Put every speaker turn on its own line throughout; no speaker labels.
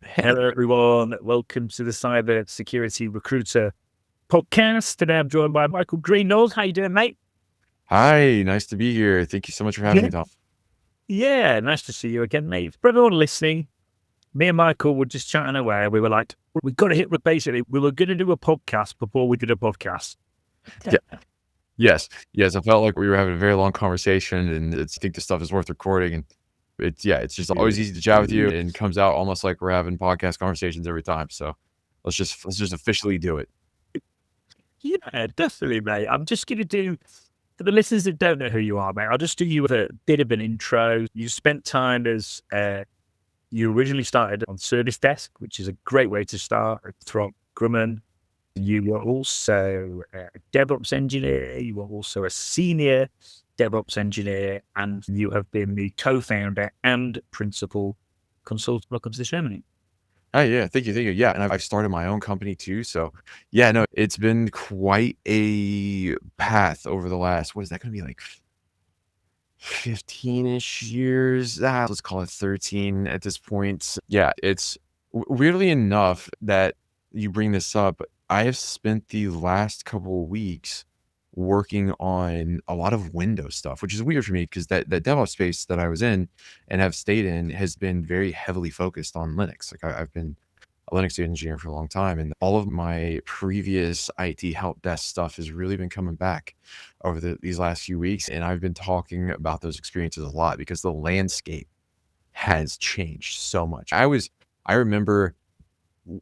Hello, everyone. Welcome to the Cyber Security Recruiter podcast. Today, I'm joined by Michael Greenlaw. How you doing, mate?
Hi, nice to be here. Thank you so much for having
Yeah.
me, Tom.
Yeah, nice to see you again, mate. For everyone listening, me and Michael were just chatting away. We were like, we've got to hit, basically, we were going to do a podcast before we did a podcast.
Yeah. Yes. I felt like we were having a very long conversation, and I think this stuff is worth recording. And it's just always easy to chat with you, and comes out almost like we're having podcast conversations every time. So let's just officially do it.
Yeah, definitely, mate. I'm just going to do, for the listeners that don't know who you are, mate, I'll just do you with a bit of an intro. You spent time as you originally started on service desk, which is a great way to start at Throg Grumman. You were also a DevOps engineer. You were also a senior DevOps engineer, and you have been the co-founder and principal consultant. Welcome to the show, mate.
Oh yeah, thank you. Yeah, and I've started my own company too. So yeah, no, it's been quite a path over the last. What is that going to be like? 15-ish years. Let's call it 13 at this point. Yeah, it's weirdly enough that you bring this up. I have spent the last couple of weeks working on a lot of Windows stuff, which is weird for me because that DevOps space that I was in and have stayed in has been very heavily focused on Linux. Like I've been a Linux engineer for a long time, and all of my previous IT help desk stuff has really been coming back over these last few weeks. And I've been talking about those experiences a lot because the landscape has changed so much. I remember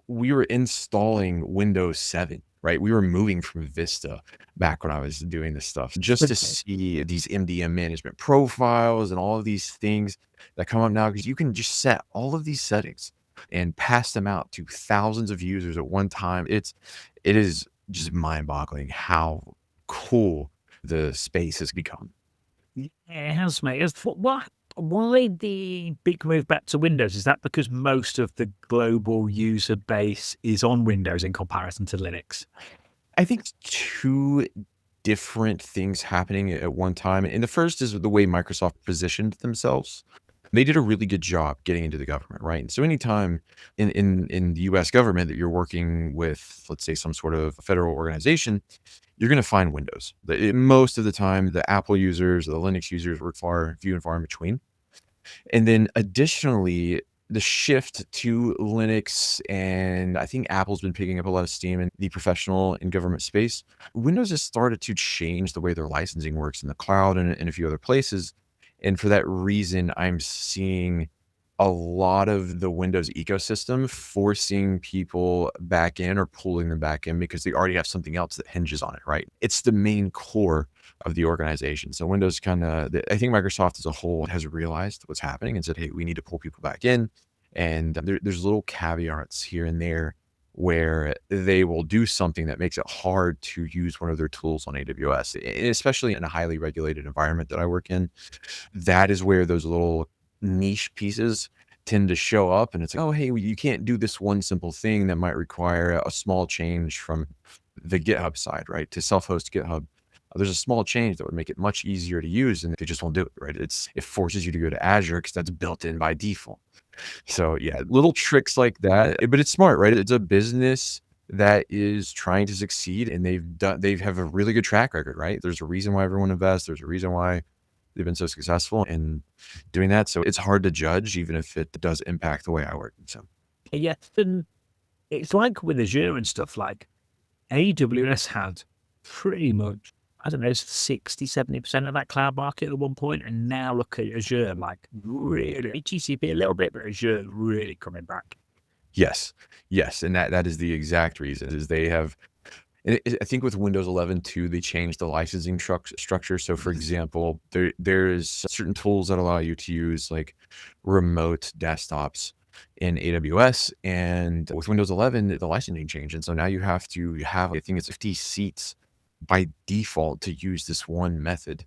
we were installing Windows 7, right? We were moving from Vista back when I was doing this stuff just to see these MDM management profiles and all of these things that come up now, because you can just set all of these settings and pass them out to thousands of users at one time. It is just mind-boggling how cool the space has become.
Yeah, it has, mate. Why the big move back to Windows? Is that because most of the global user base is on Windows in comparison to Linux?
I think two different things happening at one time. And the first is the way Microsoft positioned themselves. They did a really good job getting into the government, right? And so anytime in the US government that you're working with, let's say, some sort of federal organization, you're going to find Windows. Most of the time, the Apple users, the Linux users were few and far in between. And then additionally, the shift to Linux, and I think Apple's been picking up a lot of steam in the professional and government space. Windows has started to change the way their licensing works in the cloud and a few other places. And for that reason, I'm seeing a lot of the Windows ecosystem forcing people back in or pulling them back in because they already have something else that hinges on it, right? It's the main core of the organization. So Windows I think Microsoft as a whole has realized what's happening and said, hey, we need to pull people back in. And there's little caveats here and there where they will do something that makes it hard to use one of their tools on AWS, especially in a highly regulated environment that I work in. That is where those little niche pieces tend to show up. And it's like, oh, hey, you can't do this one simple thing that might require a small change from the GitHub side, right? To self-host GitHub. There's a small change that would make it much easier to use, and they just won't do it, right? It forces you to go to Azure because that's built in by default. So yeah, little tricks like that, but it's smart, right? It's a business that is trying to succeed, and they have a really good track record, right? There's a reason why everyone invests. There's a reason why they've been so successful in doing that. So it's hard to judge, even if it does impact the way I work. So
Yeah, and it's like with Azure and stuff, like AWS had pretty much, I don't know, 60, 70% of that cloud market at one point. And now look at Azure, like really, GCP a little bit, but Azure really coming back.
yes, and that is the exact reason is they have. And I think with Windows 11 too, they changed the licensing structure. So, for example, there's certain tools that allow you to use like remote desktops in AWS, and with Windows 11, the licensing changed, and so now you have to have, I think it's 50 seats by default to use this one method.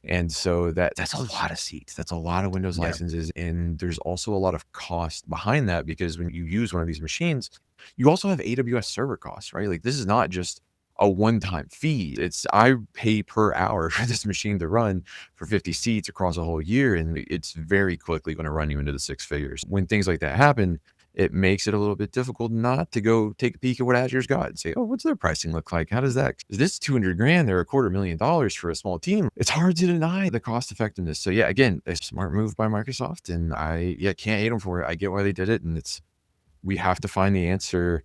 And so that's a lot of seats. That's a lot of Windows
Yeah.
licenses. And there's also a lot of cost behind that, because when you use one of these machines, you also have AWS server costs, right? Like this is not just a one-time fee. I pay per hour for this machine to run for 50 seats across a whole year. And it's very quickly going to run you into the six figures. When things like that happen, it makes it a little bit difficult not to go take a peek at what Azure's got and say, oh, what's their pricing look like? How does that, is this 200 grand? They're $250,000 for a small team. It's hard to deny the cost effectiveness. So yeah, again, a smart move by Microsoft, and I can't hate them for it. I get why they did it. And we have to find the answer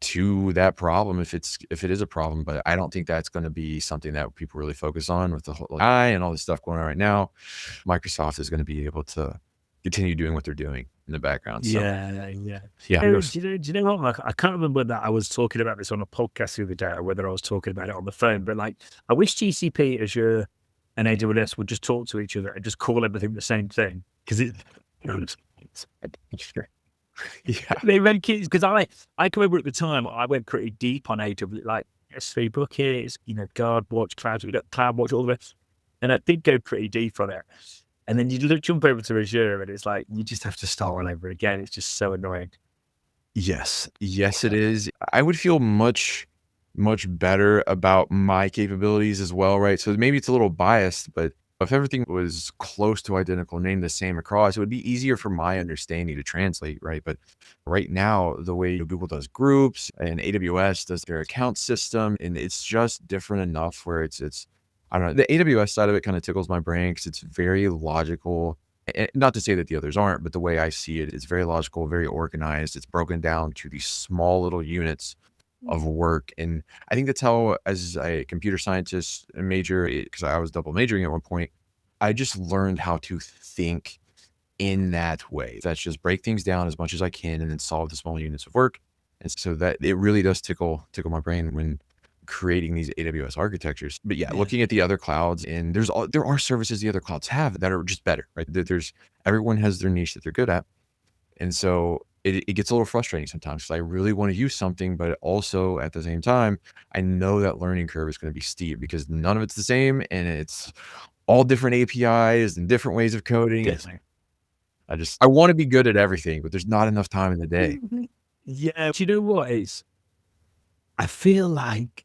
to that problem if it is a problem, but I don't think that's going to be something that people really focus on with the whole AI and all this stuff going on right now. Microsoft is going to be able to continue doing what they're doing in the background. So
Yeah.
yeah,
Do you know what? Like, I can't remember that I was talking about this on a podcast the other day, or whether I was talking about it on the phone. But like, I wish GCP, Azure, and AWS would just talk to each other and just call everything the same thing, because
yeah,
they make it, because I can remember at the time I went pretty deep on AWS, like S3 buckets, GuardWatch, CloudWatch, all of it, and I did go pretty deep on it. And then you jump over to Azure, and it's like you just have to start all over again. It's just so annoying.
yes, it is. I would feel much better about my capabilities as well, right? So maybe it's a little biased, but if everything was close to identical, named the same across, it would be easier for my understanding to translate, right? But right now, the way Google does groups and AWS does their account system, and it's just different enough where it's I don't know. The AWS side of it kind of tickles my brain because it's very logical. Not to say that the others aren't, but the way I see it, it's very logical, very organized. It's broken down to these small little units of work. And I think that's how, as a computer scientist major, because I was double majoring at one point, I just learned how to think in that way. That's just break things down as much as I can and then solve the small units of work. And so that it really does tickle my brain when creating these AWS architectures. But yeah,
Yeah.
looking at the other clouds, and there are services the other clouds have that are just better, right? There's everyone has their niche that they're good at. And so it gets a little frustrating sometimes because I really want to use something, but also at the same time, I know that learning curve is going to be steep because none of it's the same and it's all different APIs and different ways of coding.
Definitely.
I want to be good at everything, but there's not enough time in the day.
Yeah. Do you know what is? I feel like,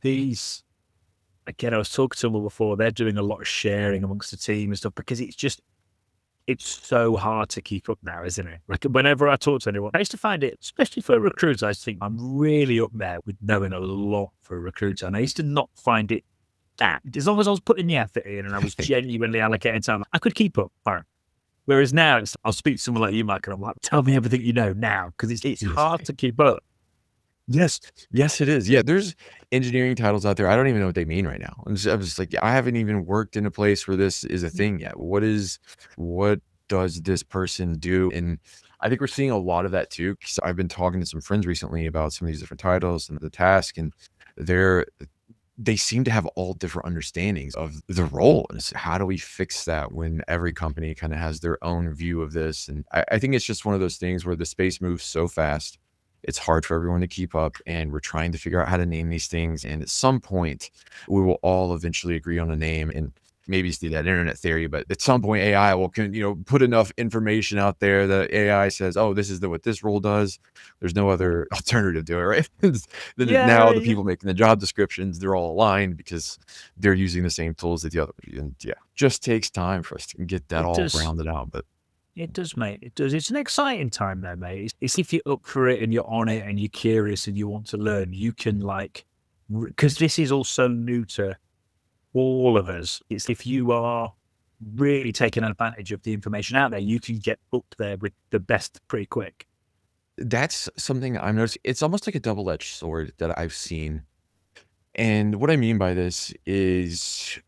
these, again, I was talking to someone before, they're doing a lot of sharing amongst the team and stuff, because it's so hard to keep up now, isn't it? Like, whenever I talk to anyone, I used to find it, especially for recruiters, I think I'm really up there with knowing a lot for a recruiter. And I used to not find it that, as long as I was putting the effort in and I was genuinely allocating time, I could keep up. Fine. Whereas now, I'll speak to someone like you, Mike, and I'm like, tell me everything you know now, because it's hard to keep up.
Yes. Yes, it is. Yeah, there's engineering titles out there. I don't even know what they mean right now. I'm just like, I haven't even worked in a place where this is a thing yet. What does this person do? And I think we're seeing a lot of that too, because I've been talking to some friends recently about some of these different titles and the task, and they seem to have all different understandings of the role. And it's, how do we fix that when every company kind of has their own view of this? And I think it's just one of those things where the space moves so fast. It's hard for everyone to keep up, and we're trying to figure out how to name these things. And at some point, we will all eventually agree on a name. And maybe it's that internet theory, but at some point, AI will put enough information out there that AI says, "Oh, this is what this role does. There's no other alternative to it," right? Now the people making the job descriptions, they're all aligned because they're using the same tools that the other. And yeah, just takes time for us to get that all rounded out. But
it does, mate. It does. It's an exciting time though, mate. It's if you're up for it and you're on it and you're curious and you want to learn, you can because this is also new to all of us. It's if you are really taking advantage of the information out there, you can get up there with the best pretty quick.
that's something I'm noticing. It's almost like a double-edged sword that I've seen. And what I mean by this is,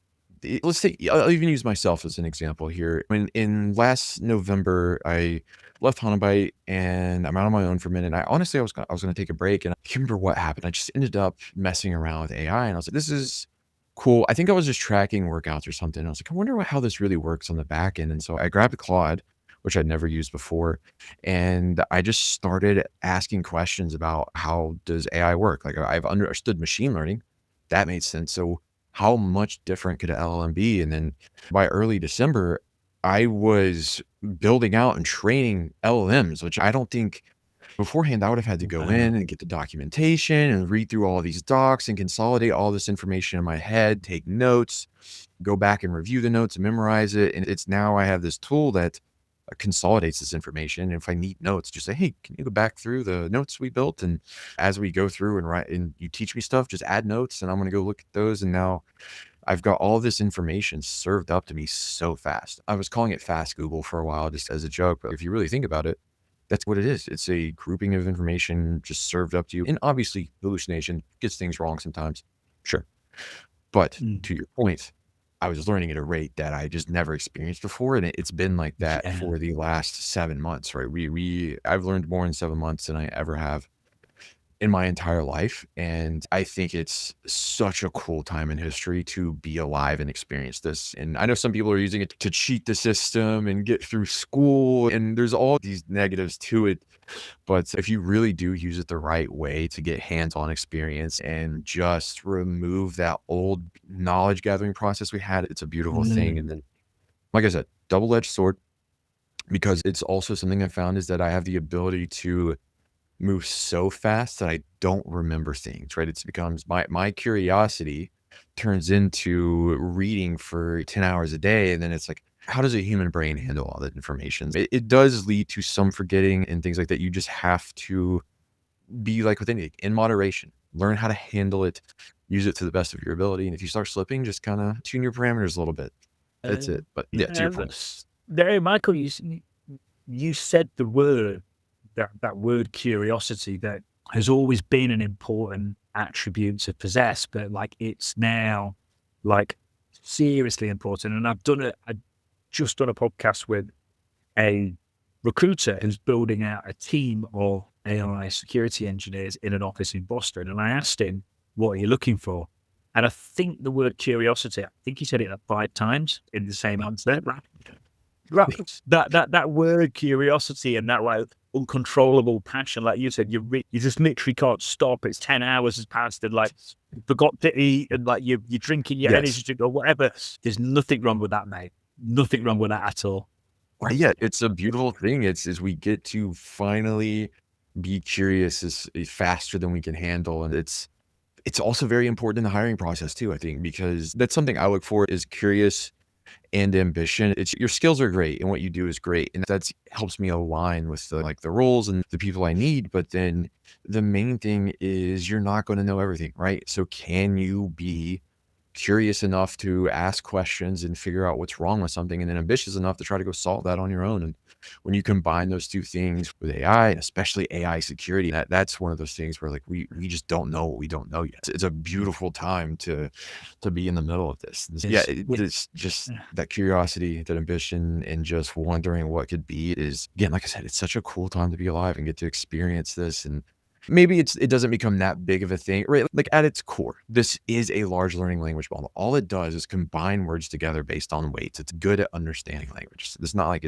let's say, I'll even use myself as an example here. When in last November, I left Hanabyte and I'm out on my own for a minute. I was going to take a break, and I can't remember what happened. I just ended up messing around with AI, and I was like, this is cool. I think I was just tracking workouts or something. I was like, I wonder how this really works on the back end. And so I grabbed Claude, which I'd never used before, and I just started asking questions about how does AI work? Like, I've understood machine learning. That made sense. So how much different could an LLM be? And then by early December, I was building out and training LLMs, which I don't think beforehand I would have had to go in and get the documentation and read through all these docs and consolidate all this information in my head, take notes, go back and review the notes and memorize it. And it's now I have this tool that consolidates this information. And if I need notes, just say, hey, can you go back through the notes we built? And as we go through and write and you teach me stuff, just add notes and I'm going to go look at those. And now I've got all this information served up to me so fast. I was calling it fast Google for a while just as a joke, but if you really think about it, that's what it is. It's a grouping of information just served up to you. And obviously, hallucination gets things wrong sometimes. Sure. But to your point, I was learning at a rate that I just never experienced before. And it's been like that
Yeah.
for the last 7 months, right? I've learned more in 7 months than I ever have in my entire life. And I think it's such a cool time in history to be alive and experience this. And I know some people are using it to cheat the system and get through school. And there's all these negatives to it. But if you really do use it the right way to get hands-on experience and just remove that old knowledge gathering process we had, it's a beautiful thing. And then, like I said, double-edged sword, because it's also something I found is that I have the ability to move so fast that I don't remember things, right? It becomes my curiosity turns into reading for 10 hours a day. And then it's like, how does a human brain handle all that information? It does lead to some forgetting and things like that. You just have to be like with anything in moderation, learn how to handle it, use it to the best of your ability. And if you start slipping, just kind of tune your parameters a little bit. That's it. But yeah, to your point.
There, Michael, you said the word, that word curiosity, that has always been an important attribute to possess, but like it's now like seriously important. And I just done a podcast with a recruiter who's building out a team of AI security engineers in an office in Boston. And I asked him, what are you looking for? And I think the word curiosity, I think he said it like 5 times in the same answer. Right. That word curiosity and that like uncontrollable passion, like you said, you just literally can't stop. It's 10 hours has passed and like you forgot to eat and like you're drinking your energy drink or whatever. There's nothing wrong with that, mate. Nothing wrong with that at all.
Well, yeah, it's a beautiful thing. It's we get to finally be curious is faster than we can handle. And it's also very important in the hiring process too, I think, because that's something I look for is curious and ambition. It's your skills are great and what you do is great. And that's helps me align with the roles and the people I need. But then the main thing is you're not going to know everything, right? So can you be curious enough to ask questions and figure out what's wrong with something, and then ambitious enough to try to go solve that on your own? And when you combine those two things with AI, and especially AI security, that's one of those things where like we just don't know what we don't know yet. It's a beautiful time to be in the middle of this. Yeah, it's just that curiosity, that ambition, and just wondering what could be is, again, like I said, it's such a cool time to be alive and get to experience this. And maybe it doesn't become that big of a thing, right? Like at its core, this is a large learning language model. All it does is combine words together based on weights. It's good at understanding language. It's not like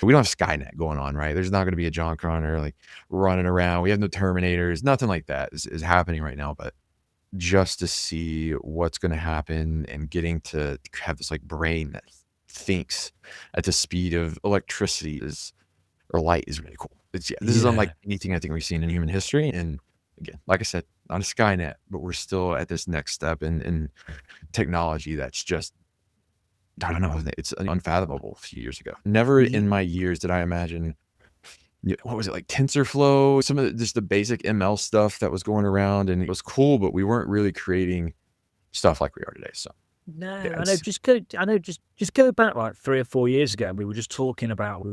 we don't have Skynet going on, right? There's not going to be a John Connor like running around. We have no Terminators. Nothing like that is happening right now. But just to see what's going to happen and getting to have this like brain that thinks at the speed of electricity or light is really cool. This is unlike anything I think we've seen in human history. And again, like I said, not a Skynet, but we're still at this next step in technology that's just, I don't know, it's unfathomable a few years ago. Never in my years did I imagine, what was it, like TensorFlow, some of just the basic ML stuff that was going around, and it was cool, but we weren't really creating stuff like we are today. So
No,
yeah,
I know. Just go back like 3 or 4 years ago. We were just talking about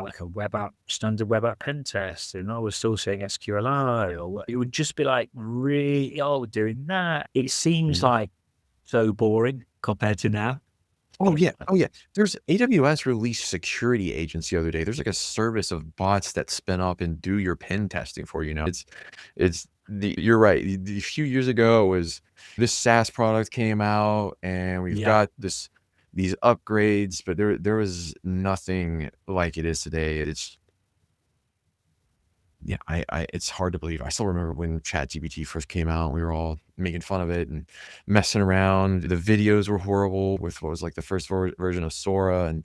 like a web app, standard web app pen test, and I was still saying SQLi, or it would just be like really, we're doing that. It seems like so boring compared to now.
Oh yeah. There's AWS released security agents the other day. There's like a service of bots that spin up and do your pen testing for you now. You're right. A few years ago was this SaaS product came out and we've got these upgrades, but there was nothing like it is today. It's hard to believe. I still remember when ChatGPT first came out, we were all making fun of it and messing around. The videos were horrible with what was like the first version of Sora and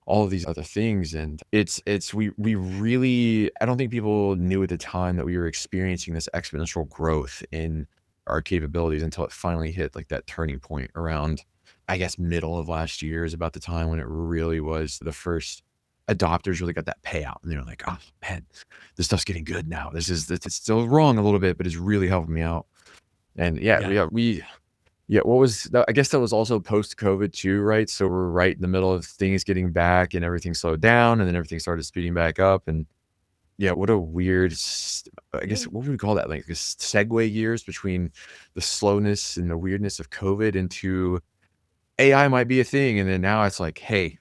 all of these other things. And we really, I don't think people knew at the time that we were experiencing this exponential growth in our capabilities until it finally hit like that turning point around, I guess, middle of last year is about the time when it really was the first adopters really got that payout, and they're like, oh man, this stuff's getting good now. It's still wrong a little bit, but it's really helping me out. And yeah,
Yeah.
what was that? I guess that was also post COVID too, right? So we're right in the middle of things getting back, and everything slowed down, and then everything started speeding back up. And yeah, what a weird, I guess, what would we call that? Like this segue years between the slowness and the weirdness of COVID into AI might be a thing. And then now it's like, hey,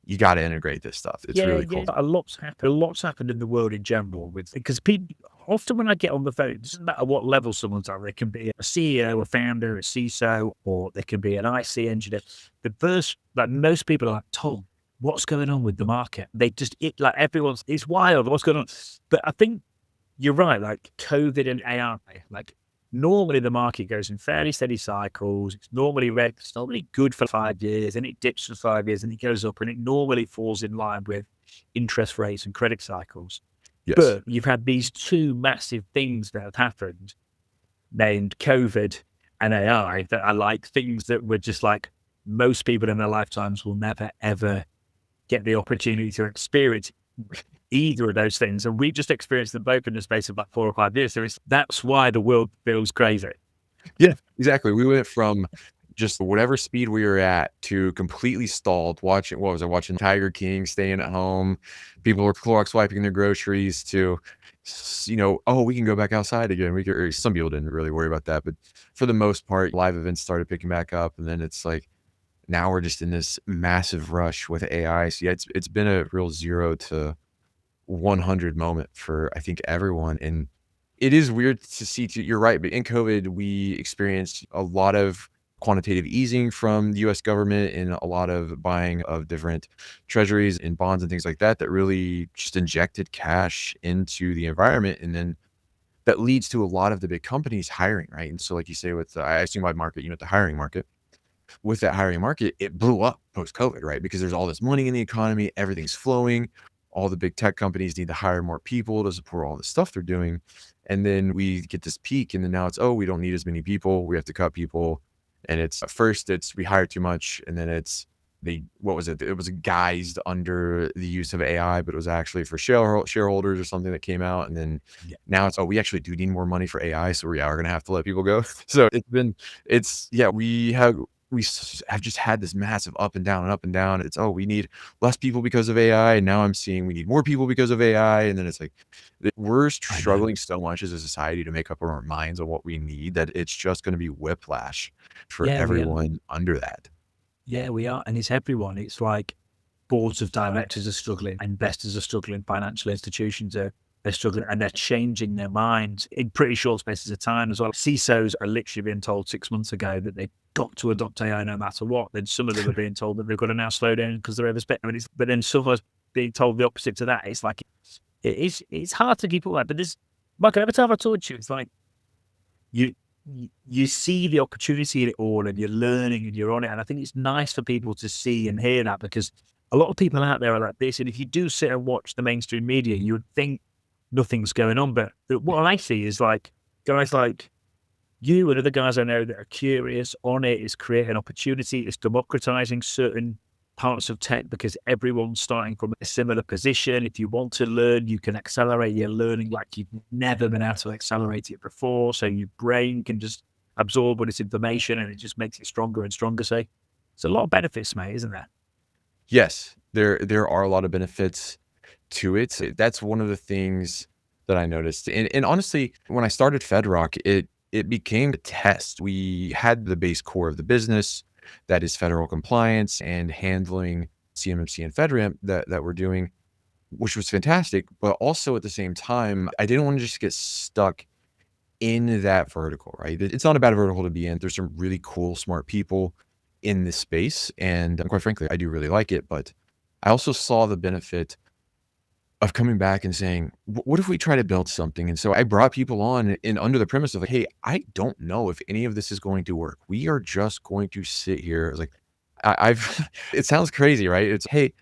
you got to integrate this stuff. It's
Yeah,
really
yeah.
cool.
A lot's happened. A lot's happened in the world in general with because people often when I get on the phone, it doesn't matter what level someone's at. They can be a CEO, a founder, a CISO, or they can be an IC engineer. The first, like most people are like, Tom, what's going on with the market? They just like everyone's it's wild. What's going on? But I think you're right. Like COVID and AI, like normally the market goes in fairly steady cycles. It's normally good for 5 years, and it dips for 5 years, and it goes up, and it normally falls in line with interest rates and credit cycles.
Yes.
But you've had these two massive things that have happened, named COVID and AI, that are like things that were just like most people in their lifetimes will never ever get the opportunity to experience either of those things. And we just experienced them both in the space of like 4 or 5 years. So that's why the world feels crazy.
Yeah, exactly. We went from just whatever speed we were at to completely stalled watching, what was I watching? Tiger King, staying at home. People were Clorox wiping their groceries to, oh, we can go back outside again. Or some people didn't really worry about that. But for the most part, live events started picking back up. And then it's like, now we're just in this massive rush with AI. So yeah, it's been a real 0 to 100 moment for, I think, everyone. And it is weird to see too, you're right, but in COVID, we experienced a lot of quantitative easing from the US government and a lot of buying of different treasuries and bonds and things like that, that really just injected cash into the environment. And then that leads to a lot of the big companies hiring, right? And so like you say, with the, I assume by market, the hiring market, with that hiring market, it blew up post COVID, right? Because there's all this money in the economy, everything's flowing. All the big tech companies need to hire more people to support all the stuff they're doing. And then we get this peak, and then now it's, oh, we don't need as many people. We have to cut people. And it's at first it's we hire too much, and then it's what was it? It was guised under the use of AI, but it was actually for shareholders or something that came out. And then now it's, oh, we actually do need more money for AI, so we are going to have to let people go. So I've just had this massive up and down and up and down. It's, oh, we need less people because of AI. And now I'm seeing we need more people because of AI. And then it's like, we're
I know.
struggling so much as a society to make up our minds on what we need, that it's just going to be whiplash for
Yeah, we are.
everyone under that.
Yeah, we are. And it's everyone. It's like boards of directors are struggling, investors are struggling, financial institutions are struggling, and they're changing their minds in pretty short spaces of time as well. CISOs are literally being told 6 months ago that they've got to adopt AI no matter what. Then some of them are being told that they've got to now slow down because they're overspending. But then some of us being told the opposite to that. It's like, it's hard to keep all that. But this, Michael, every time I talk to you, it's like, you you see the opportunity in it all, and you're learning and you're on it. And I think it's nice for people to see and hear that, because a lot of people out there are like this. And if you do sit and watch the mainstream media, you would think nothing's going on. But what I see is like guys like you and other guys I know that are curious on it, is creating opportunity, it's democratizing certain parts of tech, because everyone's starting from a similar position. If you want to learn, you can accelerate your learning like you've never been able to accelerate it before. So your brain can just absorb all this information, and it just makes it stronger and stronger. So it's a lot of benefits, mate, isn't there?
Yes, there are a lot of benefits to it. That's one of the things that I noticed. And honestly, when I started FedRock, it became a test. We had the base core of the business, that is federal compliance and handling CMMC and FedRAMP that we're doing, which was fantastic. But also at the same time, I didn't want to just get stuck in that vertical, right? It's not a bad vertical to be in. There's some really cool, smart people in this space. And quite frankly, I do really like it. But I also saw the benefit of coming back and saying, what if we try to build something? And so I brought people on in under the premise of like, hey, I don't know if any of this is going to work. We are just going to sit here. I was like, I've, it sounds crazy, right? It's, hey,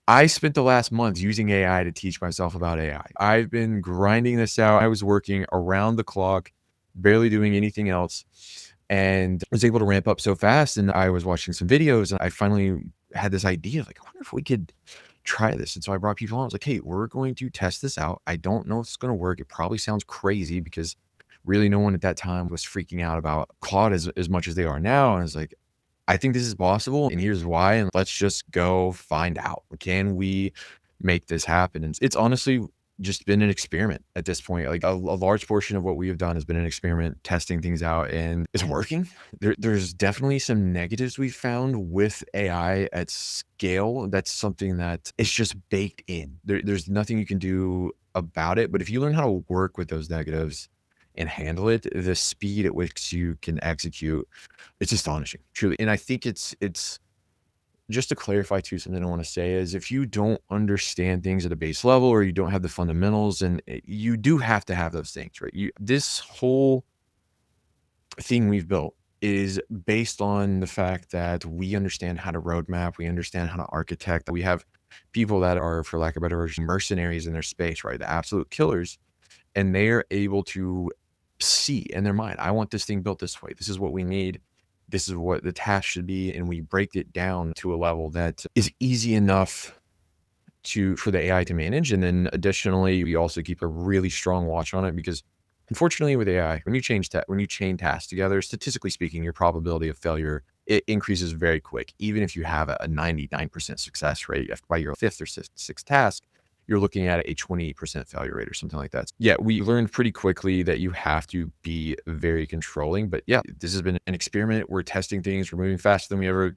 I spent the last month using AI to teach myself about AI. I've been grinding this out. I was working around the clock, barely doing anything else, and was able to ramp up so fast. And I was watching some videos, and I finally had this idea, like, I wonder if we could try this. And so I brought people on. I was like, hey, we're going to test this out. I don't know if it's going to work. It probably sounds crazy because really no one at that time was freaking out about Claude as much as they are now. And I was like, I think this is possible, and here's why. And let's just go find out. Can we make this happen? And it's honestly just been an experiment at this point. Like a large portion of what we have done has been an experiment, testing things out, and it's working. There's definitely some negatives we found with AI at scale. That's something that it's just baked in. There's nothing you can do about it. But if you learn how to work with those negatives and handle it, the speed at which you can execute, it's astonishing, truly. And I think it's just to clarify too, something I want to say is if you don't understand things at a base level or you don't have the fundamentals, and you do have to have those things, right? This whole thing we've built is based on the fact that we understand how to roadmap, we understand how to architect. We have people that are, for lack of a better word, mercenaries in their space, right? The absolute killers, and they are able to see in their mind, I want this thing built this way. This is what we need. This is what the task should be. And we break it down to a level that is easy enough for the AI to manage. And then additionally, we also keep a really strong watch on it because unfortunately with AI, when you chain tasks together, statistically speaking, your probability of failure, it increases very quick. Even if you have a 99% success rate by your fifth or sixth task, you're looking at a 20% failure rate or something like that. Yeah, we learned pretty quickly that you have to be very controlling. But yeah, this has been an experiment. We're testing things. We're moving faster than we ever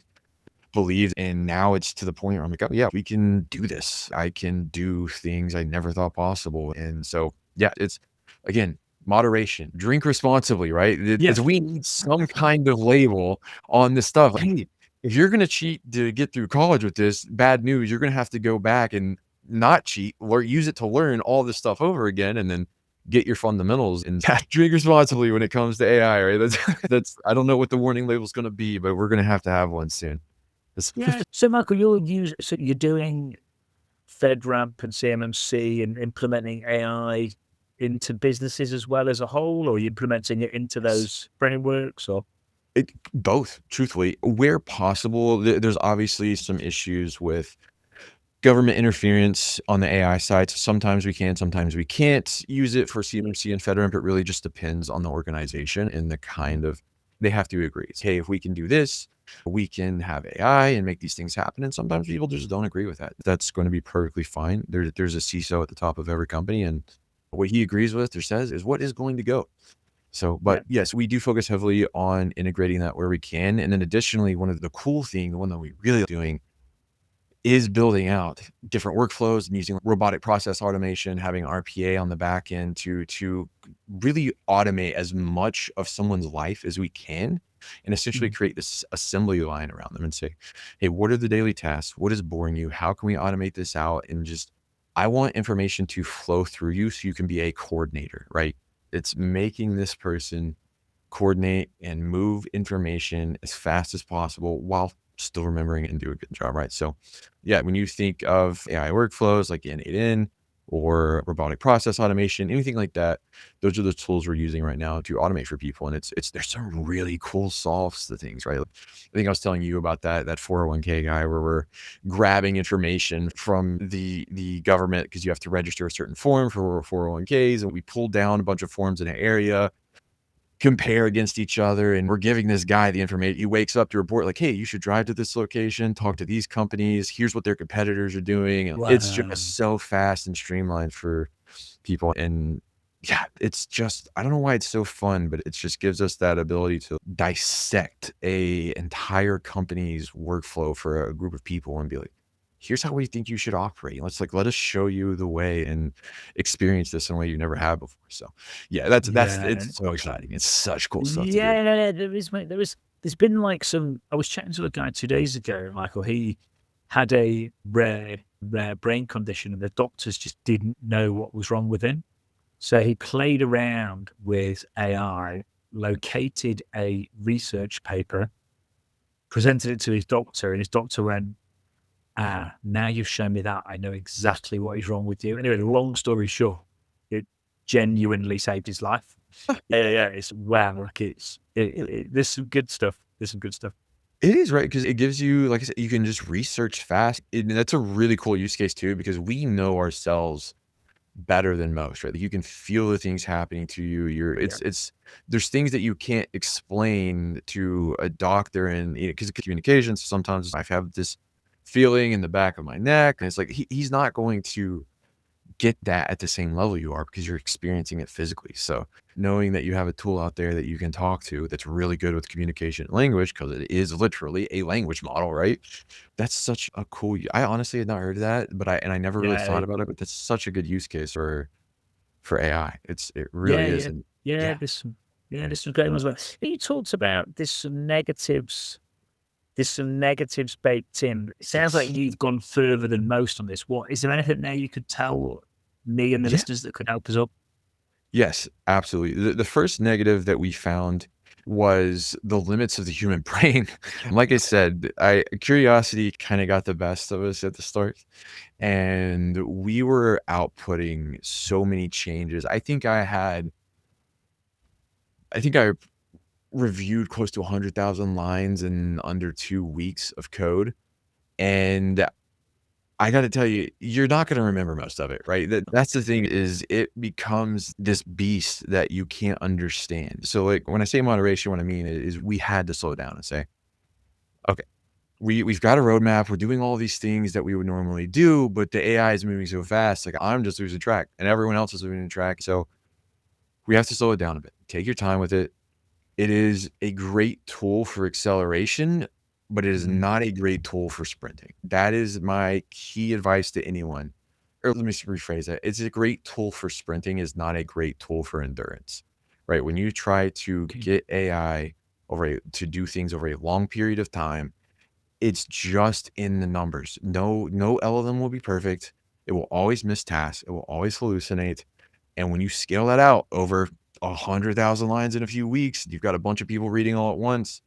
believed. And now it's to the point where I'm like, oh yeah, we can do this. I can do things I never thought possible. And so, yeah, it's again, moderation, drink responsibly, right?
Yeah.
We need some kind of label on this stuff. Like, hey, if you're going to cheat to get through college with this, bad news, you're going to have to go back and not cheat or use it to learn all this stuff over again. And then get your fundamentals and drink responsibly when it comes to AI, right? I don't know what the warning label is going to be, but we're going to have one soon.
Yeah. So, Michael, you're doing FedRAMP and CMMC and implementing AI into businesses as well as a whole, or are you implementing it into those frameworks, or?
Both, truthfully, where possible. There's obviously some issues with government interference on the AI side. So sometimes we can, sometimes we can't use it for CMMC and FedRAMP. It really just depends on the organization and the kind of, they have to agree. Hey, if we can do this, we can have AI and make these things happen. And sometimes people just don't agree with that. That's going to be perfectly fine. There's a CISO at the top of every company, and what he agrees with or says is what is going to go. So, but yes, we do focus heavily on integrating that where we can. And then additionally, one of the cool thing, the one that we really are doing is building out different workflows and using robotic process automation, having RPA on the back end to really automate as much of someone's life as we can, and essentially create this assembly line around them and say, hey, what are the daily tasks? What is boring you? How can we automate this out? And just, I want information to flow through you so you can be a coordinator, right? It's making this person coordinate and move information as fast as possible while still remembering and do a good job, right? So yeah, when you think of AI workflows like N8N or robotic process automation, anything like that, those are the tools we're using right now to automate for people. And there's some really cool solves to things, right? I think I was telling you about that 401k guy where we're grabbing information from the government because you have to register a certain form for 401ks, and we pull down a bunch of forms in an area, compare against each other, and we're giving this guy the information. He wakes up to report like, hey, you should drive to this location, talk to these companies, here's what their competitors are doing. And it's just so fast and streamlined for people. And yeah, it's just, I don't know why it's so fun, but it just gives us that ability to dissect a entire company's workflow for a group of people and be like, here's how we think you should operate. Let us show you the way and experience this in a way you never have before. So yeah, it's so exciting. It's such cool stuff to do.
Yeah, there's been like I was chatting to a guy 2 days ago, Michael. He had a rare brain condition and the doctors just didn't know what was wrong with him. So he played around with AI, located a research paper, presented it to his doctor, and his doctor went, now you've shown me that, I know exactly what is wrong with you. Anyway, long story short, it genuinely saved his life. Yeah, it's wow. Like there's some good stuff. There's some good stuff.
It is, right, because it gives you, like I said, you can just research fast. That's a really cool use case too, because we know ourselves better than most, right? Like, you can feel the things happening to you.
Yeah.
It's there's things that you can't explain to a doctor, and because of communications, sometimes I have this feeling in the back of my neck, and it's like he's not going to get that at the same level you are because you're experiencing it physically. So knowing that you have a tool out there that you can talk to that's really good with communication and language, because it is literally a language model, right? That's such a cool. I honestly had not heard of that, but I never really
Yeah.
thought about it. But that's such a good use case for AI. It
Yeah.
really is,
Yeah.
and
Yeah.
yeah,
There's some great ones as well. You talked about there's some negatives. There's some negatives baked in. It sounds like you've gone further than most on this. What is there anything there you could tell me and the
yeah,
listeners that could help us up?
yes, absolutely. The first negative that we found was the limits of the human brain. Like I said, I curiosity kind of got the best of us at the start. And we were outputting so many changes. I think I reviewed close to 100,000 lines in under 2 weeks of code, and I gotta tell you, you're not gonna remember most of it, right? That's the thing, is it becomes this beast that you can't understand. So, like, when I say moderation, what I mean is we had to slow down and say, "Okay, we've got a roadmap. We're doing all these things that we would normally do, but the AI is moving so fast. Like, I'm just losing track, and everyone else is losing track. So we have to slow it down a bit. Take your time with it. It is a great tool for acceleration, but it is
Mhm.
not a great tool for sprinting. That is my key advice to anyone. Or let me rephrase that. It's a great tool for sprinting, is not a great tool for endurance, right? When you try to
Okay.
get AI to do things over a long period of time, it's just in the numbers. No LLM will be perfect. It will always miss tasks. It will always hallucinate. And when you scale that out over 100,000 lines in a few weeks, you've got a bunch of people reading all at once.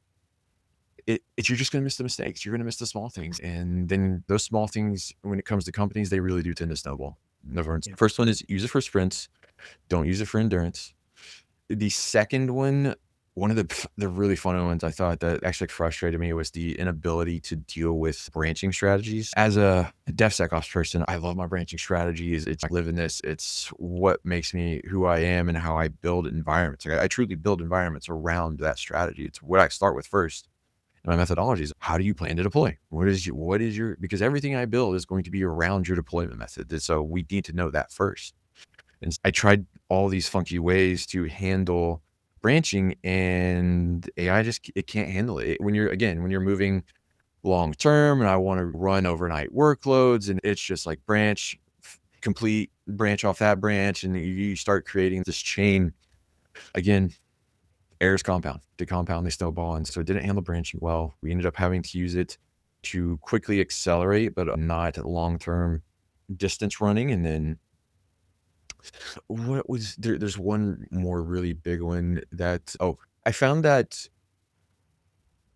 You're just going to miss the mistakes. You're going to miss the small things. And then those small things, when it comes to companies, they really do tend to snowball.
Yeah.
First one is use it for sprints. Don't use it for endurance. The second one of the really fun ones I thought that actually frustrated me was the inability to deal with branching strategies. As a DevSecOps person, I love my branching strategies. It's, I live in this. It's what makes me who I am and how I build environments. Like, I truly build environments around that strategy. It's what I start with first. My methodology is, how do you plan to deploy? What is your, because everything I build is going to be around your deployment method. So we need to know that first. And I tried all these funky ways to handle branching, and AI just it can't handle it. When you're moving long term, and I want to run overnight workloads, and it's just like complete branch off that branch, and you start creating this chain. Again, errors compound. They compound, they snowball, and so it didn't handle branching well. We ended up having to use it to quickly accelerate, but not long term distance running. And then what was there's one more really big one that I found that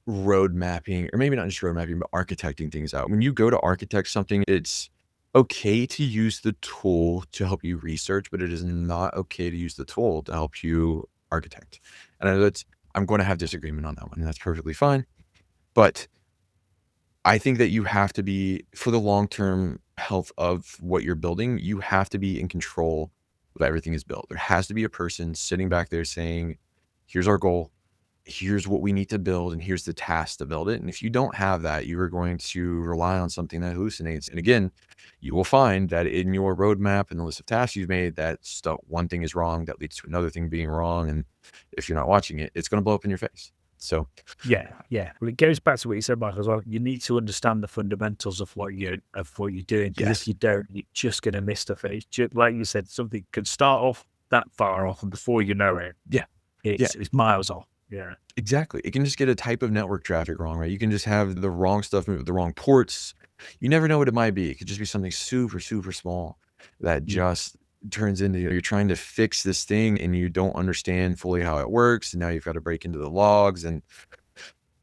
road mapping, or maybe not just road mapping, but architecting things out. When you go to architect something, it's okay to use the tool to help you research, but it is not okay to use the tool to help you architect. And I know I'm going to have disagreement on that one, and that's perfectly fine. But I think that you have to be, for the long-term health of what you're building, you have to be in control of everything is built. There has to be a person sitting back there saying, here's our goal, here's what we need to build, and here's the task to build it. And if you don't have that, you are going to rely on something that hallucinates. And again, you will find that in your roadmap and the list of tasks you've made, that stuff, one thing is wrong, that leads to another thing being wrong. And if you're not watching it, it's going to blow up in your face. So
Yeah, yeah. Well, it goes back to what you said, Michael, as well. You need to understand the fundamentals of what you're doing, because if
yes,
you don't, you're just going to miss stuff. It's just, like you said, something could start off that far off, and before you know it,
yeah, yeah.
it's miles off. Yeah,
Exactly. It can just get a type of network traffic wrong, right? You can just have the wrong stuff move, the wrong ports. You never know what it might be. It could just be something super, super small that
yeah,
just turns into, you're trying to fix this thing and you don't understand fully how it works. And now you've got to break into the logs, and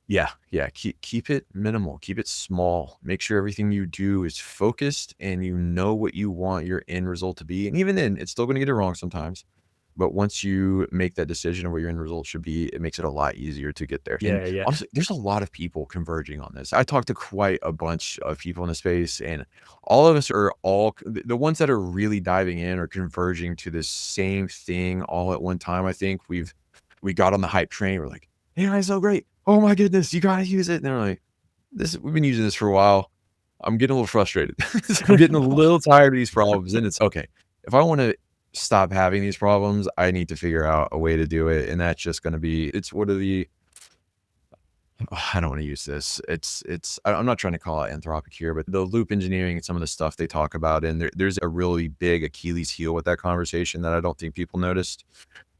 yeah. Keep it minimal, keep it small. Make sure everything you do is focused and you know what you want your end result to be. And even then, it's still going to get it wrong sometimes. But once you make that decision of what your end result should be, it makes it a lot easier to get there. And
Yeah.
honestly, there's a lot of people converging on this. I talked to quite a bunch of people in the space, and all of us are the ones that are really diving in or converging to the same thing all at one time. I think we got on the hype train. We're like, AI is so great. Oh my goodness, you gotta use it. And they're like, we've been using this for a while. I'm getting a little frustrated. I'm getting a little tired of these problems. And it's okay. If I want to stop having these problems, I need to figure out a way to do it. And that's just going to be, I don't want to use this. I'm not trying to call it anthropic here, but the loop engineering and some of the stuff they talk about, and there's a really big Achilles heel with that conversation that I don't think people noticed.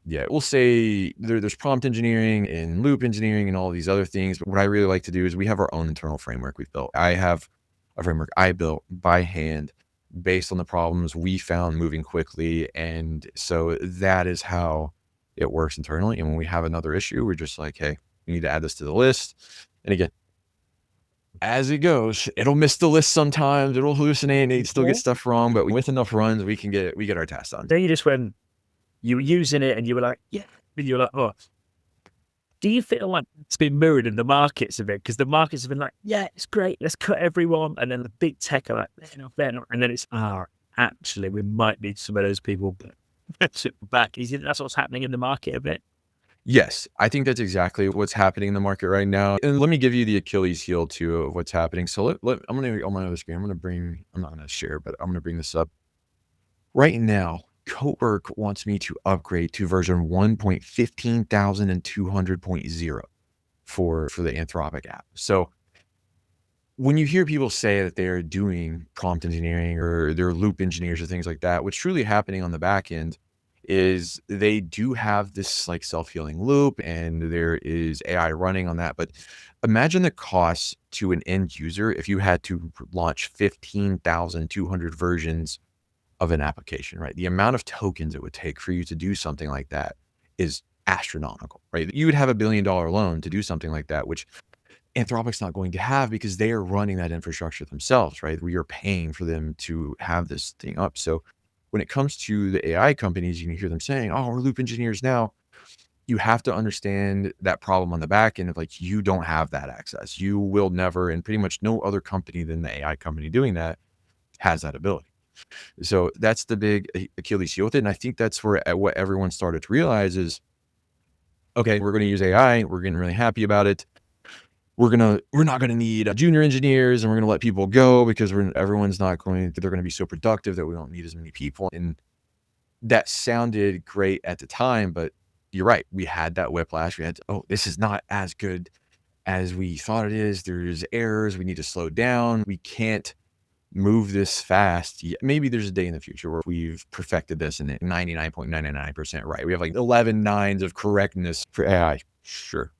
Yeah, we'll say there's prompt engineering and loop engineering and all these other things. But what I really like to do is we have our own internal framework we've built. I have a framework I built by hand based on the problems we found moving quickly. And so that is how it works internally. And when we have another issue, we're just like, hey, we need to add this to the list. And again, as it goes, it'll miss the list sometimes. It'll hallucinate and it still get stuff wrong. But with enough runs, we get our tasks done.
Then you just went, you were using it and you were like, yeah. And you were like, oh. Do you feel like it's been mirrored in the markets a bit? Because the markets have been like, yeah, it's great. Let's cut everyone. And then the big tech are like, fair enough. And then it's, actually, we might need some of those people back. You think that's what's happening in the market a bit?
Yes, I think that's exactly what's happening in the market right now. And let me give you the Achilles heel too of what's happening. So I'm going to, on my other screen, I'm not going to share, but I'm going to bring this up. Right now, Cowork wants me to upgrade to version 1.15200.0 for the Anthropic app. So when you hear people say that they're doing prompt engineering or they're loop engineers or things like that, what's truly happening on the back end is they do have this like self-healing loop and there is AI running on that. But imagine the cost to an end user if you had to launch 15,200 versions of an application, right? The amount of tokens it would take for you to do something like that is astronomical, right? You would have $1 billion loan to do something like that, which Anthropic's not going to have because they are running that infrastructure themselves, right? We are paying for them to have this thing up. So when it comes to the AI companies, you can hear them saying, oh, we're loop engineers now. You have to understand that problem on the back end of like, you don't have that access. You will never, and pretty much no other company than the AI company doing that has that ability. So that's the big Achilles heel with it. And I think that's where what everyone started to realize is, okay, we're going to use AI. We're getting really happy about it. We're not going to need junior engineers and we're going to let people go because they're going to be so productive that we don't need as many people. And that sounded great at the time, but you're right. We had that whiplash. We had, this is not as good as we thought it is. There's errors. We need to slow down. We can't move this fast. Maybe there's a day in the future where we've perfected this and 99.999% right. We have like 11 nines of correctness for AI. Sure.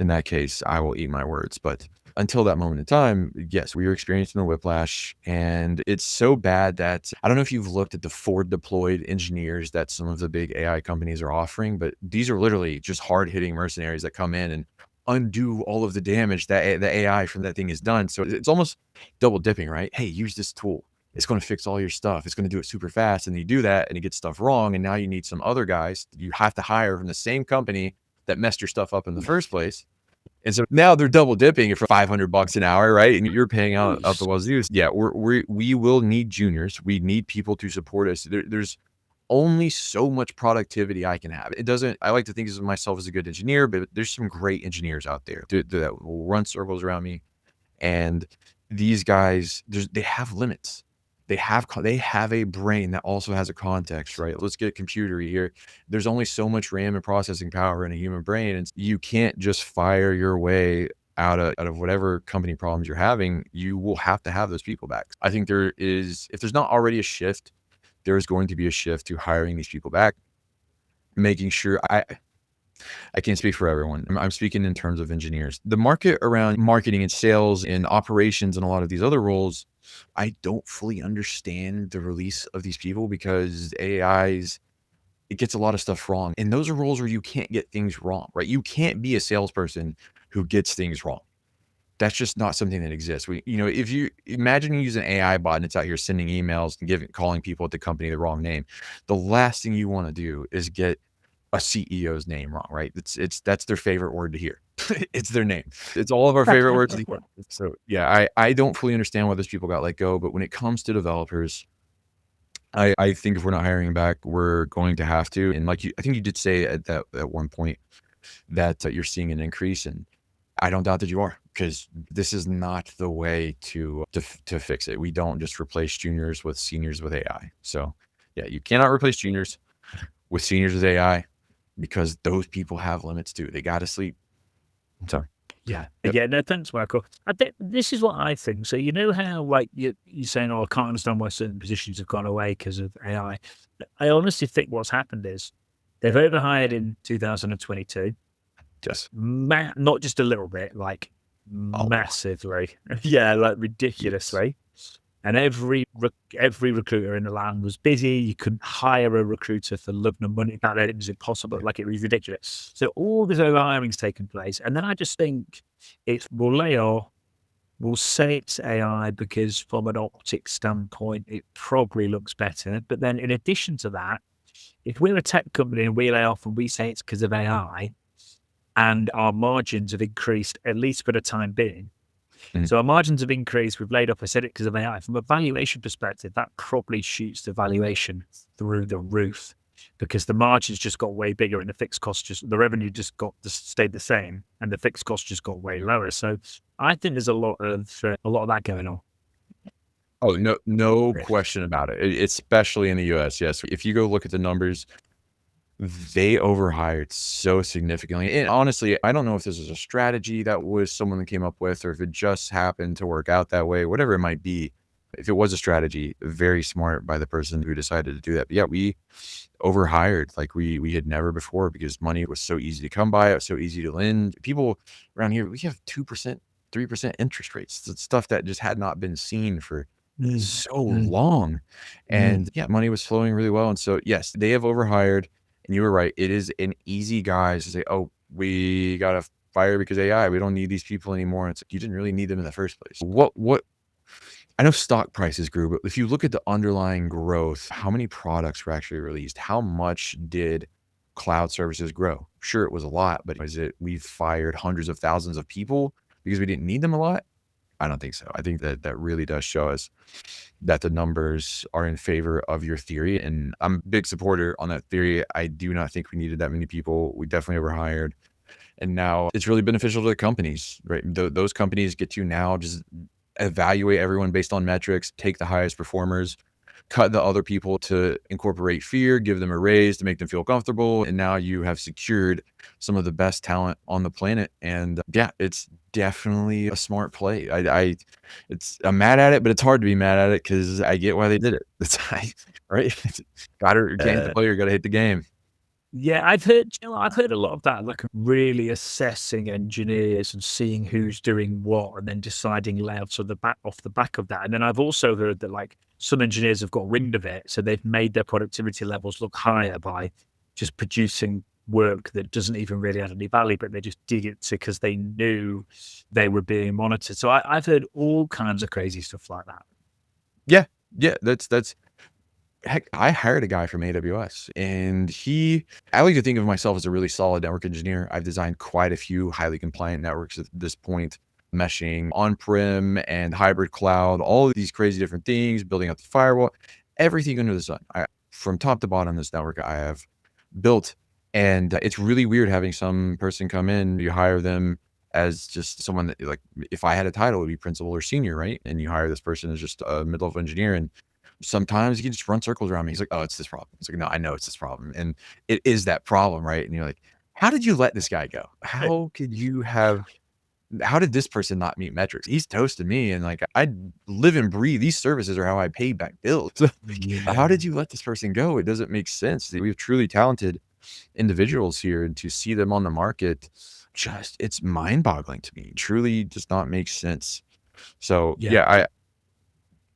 In that case, I will eat my words. But until that moment in time, yes, we were experiencing a whiplash. And it's so bad that I don't know if you've looked at the forward deployed engineers that some of the big AI companies are offering, but these are literally just hard hitting mercenaries that come in and undo all of the damage that the AI from that thing has done. So it's almost double dipping, right? Hey, use this tool. It's going to fix all your stuff. It's going to do it super fast. And you do that and you get stuff wrong. And now you need some other guys you have to hire from the same company that messed your stuff up in the first place. And so now they're double dipping for $500 an hour, right? And you're paying out the wazoo. Yeah, we will need juniors. We need people to support us. There's only so much productivity I can have. I like to think of myself as a good engineer, but there's some great engineers out there that will run circles around me. And these guys, they have limits. They have a brain that also has a context, right? Let's get computery here. There's only so much RAM and processing power in a human brain. And you can't just fire your way out of whatever company problems you're having. You will have to have those people back. I think if there's not already a shift, there is going to be a shift to hiring these people back, making sure I can't speak for everyone. I'm speaking in terms of engineers. The market around marketing and sales and operations and a lot of these other roles, I don't fully understand the release of these people because it gets a lot of stuff wrong. And those are roles where you can't get things wrong, right? You can't be a salesperson who gets things wrong. That's just not something that exists. If you imagine you use an AI bot and it's out here sending emails and calling people at the company the wrong name, the last thing you want to do is get a CEO's name wrong, right? That's their favorite word to hear. It's their name. It's all of our favorite words to hear. So yeah, I don't fully understand why those people got let go, but when it comes to developers, I think if we're not hiring back, we're going to have to. And I think you did say at one point that you're seeing an increase, and I don't doubt that you are, because this is not the way to fix it. We don't just replace juniors with seniors with AI. So yeah, you cannot replace juniors with seniors with AI, because those people have limits too. They got to sleep. So
Yeah.
yep.
Yeah. No, thanks, Michael. I think this is what I think. So, you know how, like, you're saying, oh, I can't understand why certain positions have gone away because of AI. I honestly think what's happened is they've overhired in 2022,
Yes.
not just a little bit, like
Oh,
massively. Yeah, like
yes.
ridiculously. And every recruiter in the land was busy. You couldn't hire a recruiter for love nor money. That it was impossible. Like, it was ridiculous. So all this overhiring's taken place. And then I just think we'll say it's AI because from an optics standpoint, it probably looks better. But then in addition to that, if we're a tech company and we lay off and we say it's because of AI and our margins have increased, at least for the time being,
Mhm.
so our margins have increased. We've laid off. I said it because of AI. From a valuation perspective, that probably shoots the valuation through the roof because the margins just got way bigger and the revenue just stayed the same and the fixed cost just got way lower. So I think there's a lot of that going on.
Oh, no question about it. Especially in the US. Yes. If you go look at the numbers, they overhired so significantly. And honestly, I don't know if this is a strategy that was someone that came up with, or if it just happened to work out that way, whatever it might be. If it was a strategy, very smart by the person who decided to do that. But yeah, we overhired like we had never before, because money was so easy to come by. It was so easy to lend. People around here, we have 2%, 3% interest rates. It's stuff that just had not been seen for so long. And yeah, money was flowing really well. And so yes, they have overhired. And you were right. It is an easy guise to say, oh, we got to fire because AI. We don't need these people anymore. And it's like, you didn't really need them in the first place. What I know stock prices grew, but if you look at the underlying growth, how many products were actually released? How much did cloud services grow? Sure, it was a lot, but is it we fired hundreds of thousands of people because we didn't need them a lot? I don't think so. I think that really does show us that the numbers are in favor of your theory. And I'm a big supporter on that theory. I do not think we needed that many people. We definitely overhired. And now it's really beneficial to the companies, right? Those companies get to now just evaluate everyone based on metrics, take the highest performers, cut the other people to incorporate fear, give them a raise to make them feel comfortable. And now you have secured some of the best talent on the planet. And yeah, it's definitely a smart play. I'm mad at it, but it's hard to be mad at it because I get why they did it. Right? Got to can't hit the player, got to hit the game.
Yeah, I've heard a lot of that, like really assessing engineers and seeing who's doing what, and then deciding layouts off the back of that. And then I've also heard that like some engineers have got wind of it, so they've made their productivity levels look higher by just producing work that doesn't even really add any value, but they just dig it to because they knew they were being monitored. So I've heard all kinds of crazy stuff like that.
Yeah. Yeah. That's heck, I hired a guy from AWS, and I like to think of myself as a really solid network engineer. I've designed quite a few highly compliant networks at this point, meshing on-prem and hybrid cloud, all of these crazy different things, building out the firewall, everything under the sun. From top to bottom, this network I have built. And it's really weird having some person come in, you hire them as just someone that, like, if I had a title, it would be principal or senior, right? And you hire this person as just a mid-level engineer, and sometimes he can just run circles around me. He's like, "Oh, it's this problem." It's like, "No, I know it's this problem." And it is that problem, right? And you're like, "How did you let this guy go? How did this person not meet metrics? He's toasted me, and like I live and breathe. These services are how I pay back bills. So, how did you let this person go? It doesn't make sense. We have truly talented individuals here, and to see them on the market, it's mind-boggling to me. Truly does not make sense. So
Yeah.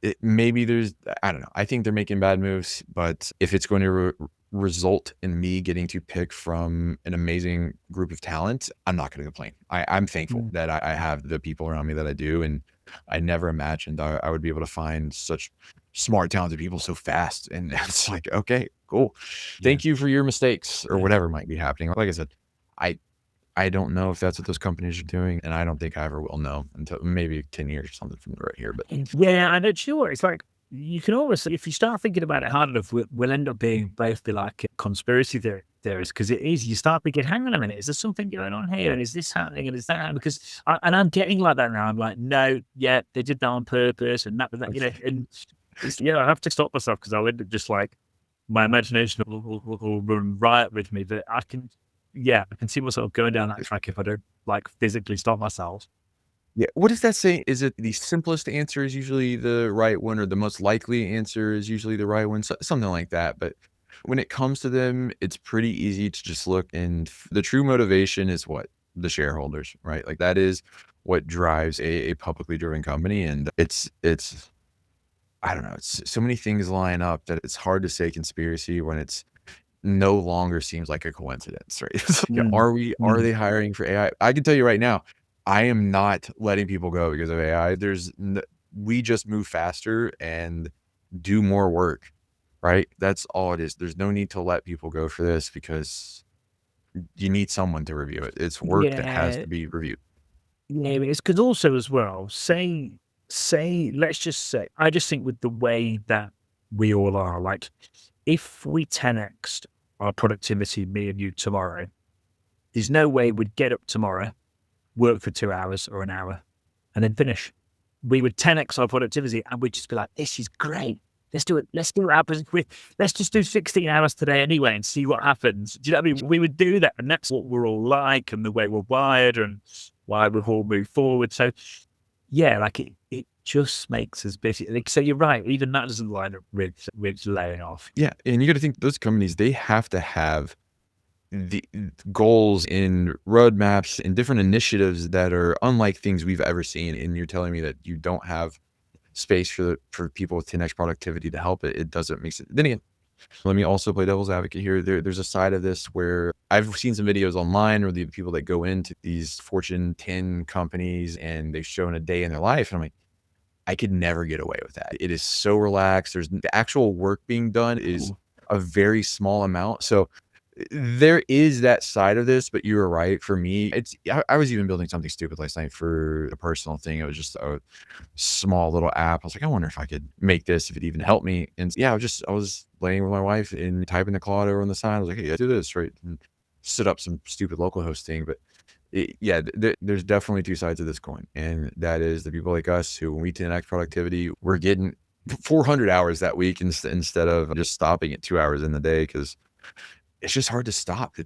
yeah, maybe I don't know. I think they're making bad moves, but if it's going to result in me getting to pick from an amazing group of talent, I'm not going to complain. I'm thankful that I have the people around me that I do. And I never imagined I would be able to find such smart, talented people so fast. And it's like, okay, cool.
Yeah.
Thank you for your mistakes or
Yeah.
whatever might be happening. Like I said, I I don't know if that's what those companies are doing, and I don't think I ever will know until maybe 10 years or something from right here. But
Yeah, I know. Sure, it's like you can always, if you start thinking about it hard enough, we'll end up being both the like conspiracy theorists because it is. You start thinking, hang on a minute, is there something going on here? And is this happening? And is that happening? Because and I'm getting like that now. I'm like, no, yeah, they did that on purpose, and that, and it's, yeah, I have to stop myself because I'll end up just like my imagination will run riot with me. But I can, yeah, I can see myself going down that track if I don't like physically stop myself.
yeah, what does that say? Is it the simplest answer is usually the right one, or the most likely answer is usually the right one? Something like that. But when it comes to them, it's pretty easy to just look, and the true motivation is what? The shareholders, right? Like that is what drives a publicly driven company. And it's I don't know, it's so many things line up that it's hard to say conspiracy when it's no longer seems like a coincidence, right? It's like,
Mm,
are
mm.
they hiring for AI? I can tell you right now, I am not letting people go because of AI. We just move faster and do more work, right? That's all it is. There's no need to let people go for this because you need someone to review it. It's work that has
Yeah,
to be reviewed.
yeah, it's because also as well, let's just say, I just think with the way that we all are, like, if we 10x our productivity, me and you tomorrow, there's no way we'd get up tomorrow, work for 2 hours or an hour, and then finish. We would 10x our productivity and we'd just be like, this is great. Let's do it. Let's see what happens. Let's just do 16 hours today anyway and see what happens. Do you know what I mean? We would do that. And that's what we're all like and the way we're wired and why we've all moved forward. So, yeah, like it just makes us busy. Like, so you're right. Even that doesn't line up with laying off.
Yeah. And you got to think those companies, they have to have the goals in roadmaps and different initiatives that are unlike things we've ever seen. And you're telling me that you don't have space for people with 10x productivity to help it. It doesn't make sense. Then again, let me also play devil's advocate here. There's a side of this where I've seen some videos online or the people that go into these Fortune 10 companies and they've shown a day in their life. And I'm like, I could never get away with that. It is so relaxed. There's the actual work being done is
Ooh.
a very small amount. So there is that side of this, but you were right. For me, I was even building something stupid last night for a personal thing. It was just a small little app. I was like, I wonder if I could make this, if it even helped me. And yeah, I was laying with my wife and typing the Claude over on the side. I was like, hey, I do this, right? And stood up some stupid local host thing. But yeah, there's definitely two sides of this coin. And that is the people like us who, when we 10x productivity, we're getting 400 hours that week instead of just stopping at 2 hours in the day because it's just hard to stop.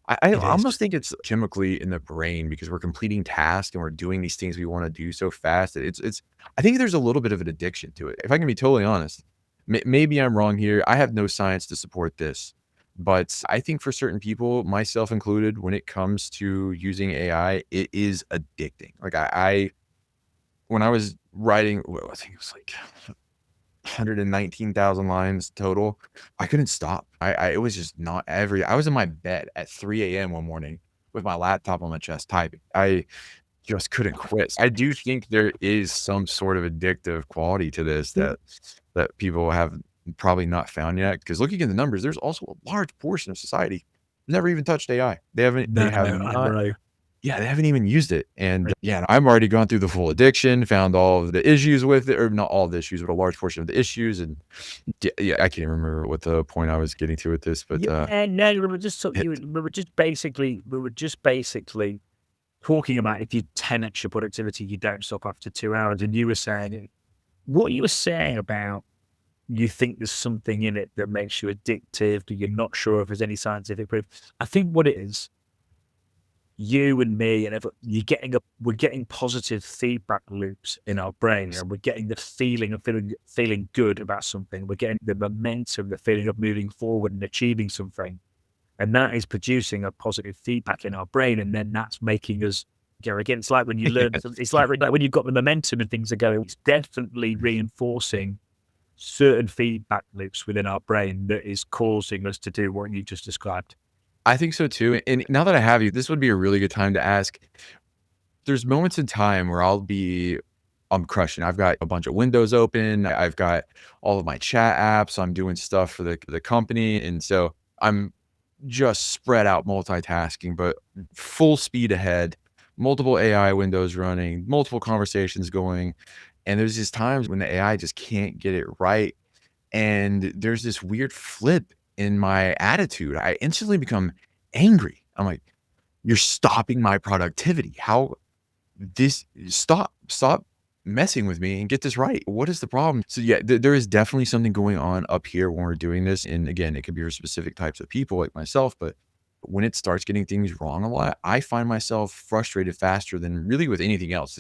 I
It is.
almost think it's chemically in the brain because we're completing tasks and we're doing these things we want to do so fast. I think there's a little bit of an addiction to it. If I can be totally honest, maybe I'm wrong here. I have no science to support this, but I think for certain people, myself included, when it comes to using AI, it is addicting. Like when I was writing, well, I think it was like 119,000 lines total. I couldn't stop. It was just not I was in my bed at 3 a.m. one morning with my laptop on my chest typing. I just couldn't quit. I do think there is some sort of addictive quality to this that people have probably not found yet. Because looking at the numbers, there's also a large portion of society never even touched AI. They
No,
have
I
not
know.
yeah, they haven't even used it. And yeah, I've already gone through the full addiction, found all of the issues with it, or not all of the issues, but a large portion of the issues. And yeah, I can't even remember what the point I was getting to with this, but
Yeah, no,
it,
we were just basically talking about if you 10x your productivity, you don't stop after 2 hours. And you were saying what you were saying about you think there's something in it that makes you addictive, but you're not sure if there's any scientific proof. I think what it is, you and me and we're getting positive feedback loops in our brain, and we're getting the feeling of feeling good about something. We're getting the momentum, the feeling of moving forward and achieving something. And that is producing a positive feedback in our brain. And then that's making us go again. It's like when you learn, it's like when you've got the momentum and things are going, it's definitely reinforcing certain feedback loops within our brain that is causing us to do what you just described.
I think so too. And now that I have you, this would be a really good time to ask. There's moments in time where I'm crushing. I've got a bunch of windows open. I've got all of my chat apps. I'm doing stuff for the company. And so I'm just spread out multitasking, but full speed ahead, multiple AI windows running, multiple conversations going. And there's these times when the AI just can't get it right. And there's this weird flip in my attitude. I instantly become angry. I'm like, you're stopping my productivity. How this stop messing with me and get this right. What is the problem? So yeah, there is definitely something going on up here when we're doing this. And again, it could be for specific types of people like myself, but when it starts getting things wrong a lot, I find myself frustrated faster than really with anything else.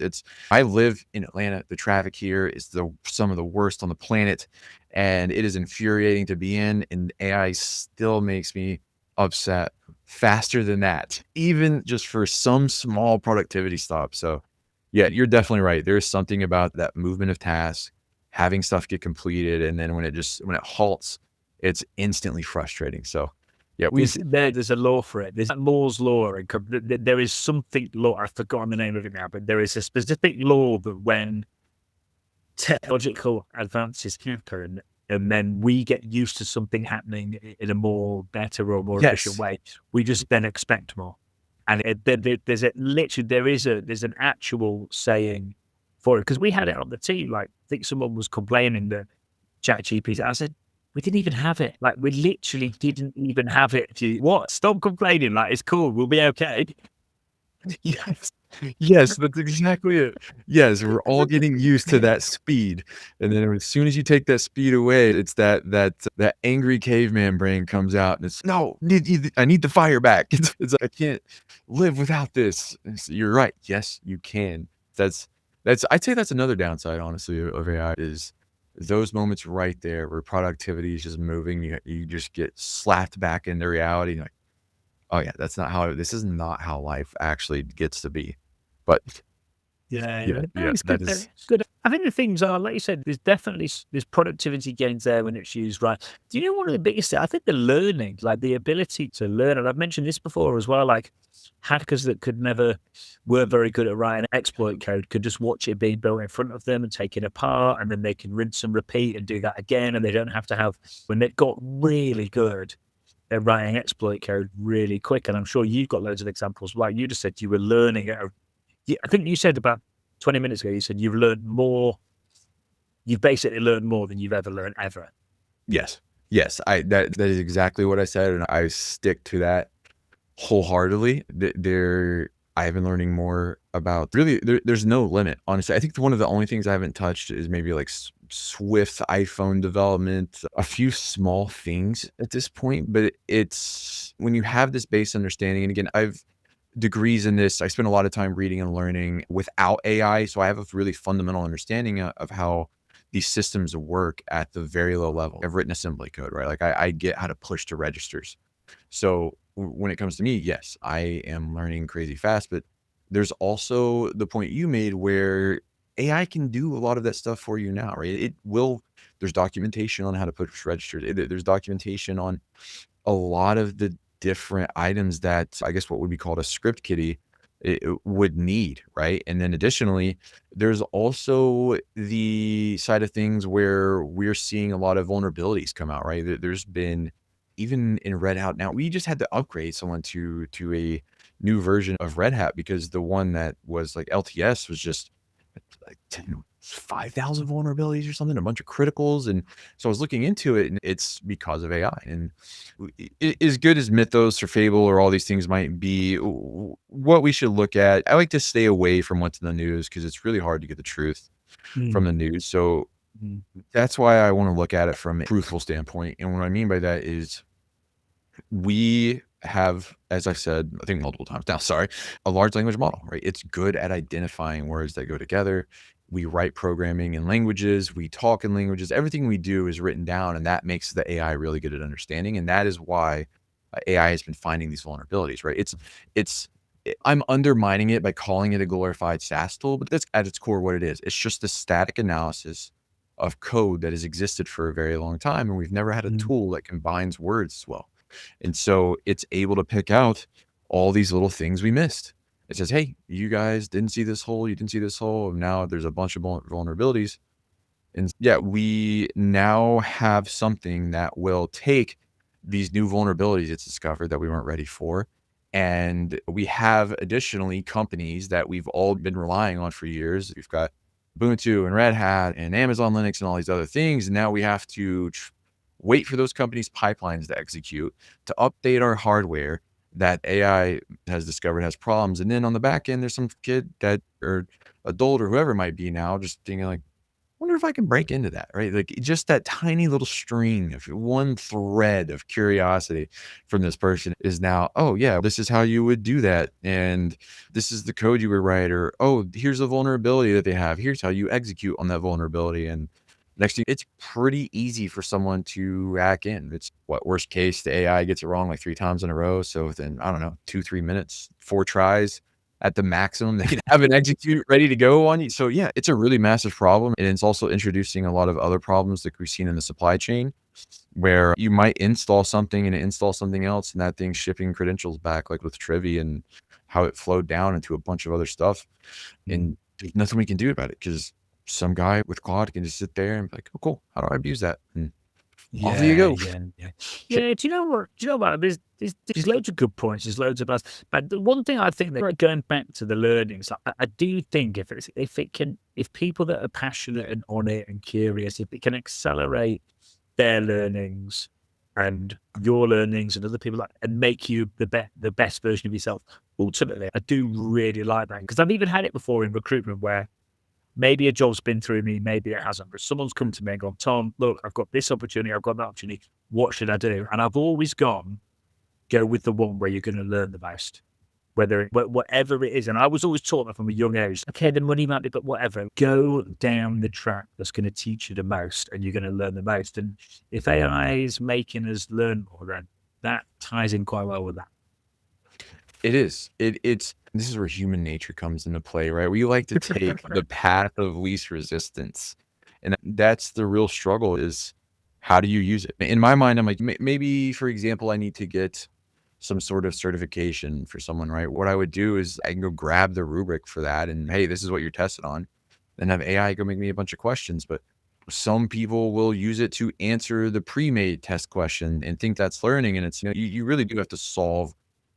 I live in Atlanta. The traffic here is some of the worst on the planet, and it is infuriating to be in. And AI still makes me upset faster than that, even just for some small productivity stop. So yeah, you're definitely right. There's something about that movement of tasks, having stuff get completed, and then when it halts, it's instantly frustrating. So yeah,
There's a law for it. There's Moore's law. There is something law. I've forgotten the name of it now, but there is a specific law that when technological advances happen, and then we get used to something happening in a more better or more efficient
yes,
way, we just then expect more. And there's an actual saying for it, because we had it on the team. Like, I think someone was complaining that ChatGPT. I said, we didn't even have it. Like, we literally didn't even have it. What? Stop complaining. Like, it's cool. We'll be okay.
yes, yes, that's exactly it. Yes, we're all getting used to that speed, and then as soon as you take that speed away, it's that angry caveman brain comes out, and it's no, I need the fire back. It's I can't live without this. You're right. Yes, you can. That's I'd say that's another downside, honestly, of AI is those moments right there where productivity is just moving. You just get slapped back into reality. Like, oh yeah, this is not how life actually gets to be. But
Yeah,
yeah,
no,
yeah,
it's
that
good though.
is
It's good. I think the things are, like you said, there's definitely there's productivity gains there when it's used right. Do you know one of the biggest? I think the learning, like the ability to learn, and I've mentioned this before as well. Like hackers that weren't very good at writing exploit code, could just watch it being built in front of them and take it apart, and then they can rinse and repeat and do that again, and they don't have to have when they've got really good at writing exploit code really quick. And I'm sure you've got loads of examples. Like you just said, you were learning at a yeah, I think you said about 20 minutes ago, you said you've basically learned more than you've ever learned ever.
yes. Yes, that is exactly what I said, and I stick to that wholeheartedly. I have been learning more about really there's no limit, honestly. I think one of the only things I haven't touched is maybe like Swift iPhone development, a few small things at this point, but it's when you have this base understanding, and again, I've degrees in this. I spend a lot of time reading and learning without AI, so I have a really fundamental understanding of how these systems work at the very low level. I've written assembly code, right? Like I get how to push to registers. So when it comes to me, yes, I am learning crazy fast, but there's also the point you made where AI can do a lot of that stuff for you now, right? There's documentation on how to push registers. There's documentation on a lot of the different items that I guess what would be called a script kiddie it would need, right? And then additionally, there's also the side of things where we're seeing a lot of vulnerabilities come out, right? There's been even in Red Hat now, we just had to upgrade someone to a new version of Red Hat because the one that was like LTS was just like 5,000 vulnerabilities or something, a bunch of criticals. And so I was looking into it, and it's because of AI. And as good as Mythos or Fable or all these things might be, what we should look at, I like to stay away from what's in the news because it's really hard to get the truth from
Mm.
the news. So
Mm.
that's why I want to look at it from a truthful standpoint. And what I mean by that is we have, as I've said, I think multiple times now, sorry, a large language model, right? It's good at identifying words that go together. We write programming in languages, we talk in languages, everything we do is written down, and that makes the AI really good at understanding. And that is why AI has been finding these vulnerabilities, right? I'm undermining it by calling it a glorified SAS tool, but that's at its core what it is. It's just a static analysis of code that has existed for a very long time, and we've never had a tool that combines words as well. And so it's able to pick out all these little things we missed. It says, hey, you guys didn't see this hole, you didn't see this hole, and now there's a bunch of vulnerabilities. And yeah, we now have something that will take these new vulnerabilities it's discovered that we weren't ready for. And we have additionally companies that we've all been relying on for years. We've got Ubuntu and Red Hat and Amazon Linux and all these other things. And now we have to wait for those companies' pipelines to execute, to update our hardware that AI has discovered has problems. And then on the back end, there's some kid that or adult or whoever it might be now just thinking like, wonder if I can break into that, right? Like just that tiny little string of one thread of curiosity from this person is now, oh yeah, this is how you would do that. And this is the code you would write, or, oh, here's the vulnerability that they have. Here's how you execute on that vulnerability. And next thing, it's pretty easy for someone to hack in. It's what worst case, the AI gets it wrong like 3 times in a row. So within, I don't know, 2-3 minutes, 4 tries, at the maximum, they can have an execute ready to go on you. So yeah, it's a really massive problem. And it's also introducing a lot of other problems that we've seen in the supply chain where you might install something and install something else and that thing's shipping credentials back, like with Trivi and how it flowed down into a bunch of other stuff. And there's nothing we can do about it because some guy with Claude can just sit there and be like, oh, cool. How do I abuse that? And off you go.
Yeah. Do you know what? There's loads of good points. There's loads of bad. But the one thing I think that going back to the learnings, I do think if people that are passionate and on it and curious, if it can accelerate their learnings and your learnings and other people and make you the best version of yourself, ultimately, I do really like that because I've even had it before in recruitment where maybe a job's been through me, maybe it hasn't, but someone's come to me and gone, Tom, look, I've got this opportunity, I've got that opportunity. What should I do? And I've always go with the one where you're going to learn the most, whatever it is. And I was always taught that from a young age. Okay, the money might be, but whatever. Go down the track that's going to teach you the most and you're going to learn the most. And if AI is making us learn more, then that ties in quite well with that.
It is. This is where human nature comes into play, right? We like to take the path of least resistance. And that's the real struggle is how do you use it? In my mind, I'm like, maybe, for example, I need to get some sort of certification for someone, right? What I would do is I can go grab the rubric for that and, hey, this is what you're tested on. Then have AI go make me a bunch of questions. But some people will use it to answer the pre-made test question and think that's learning. And it's, you really do have to solve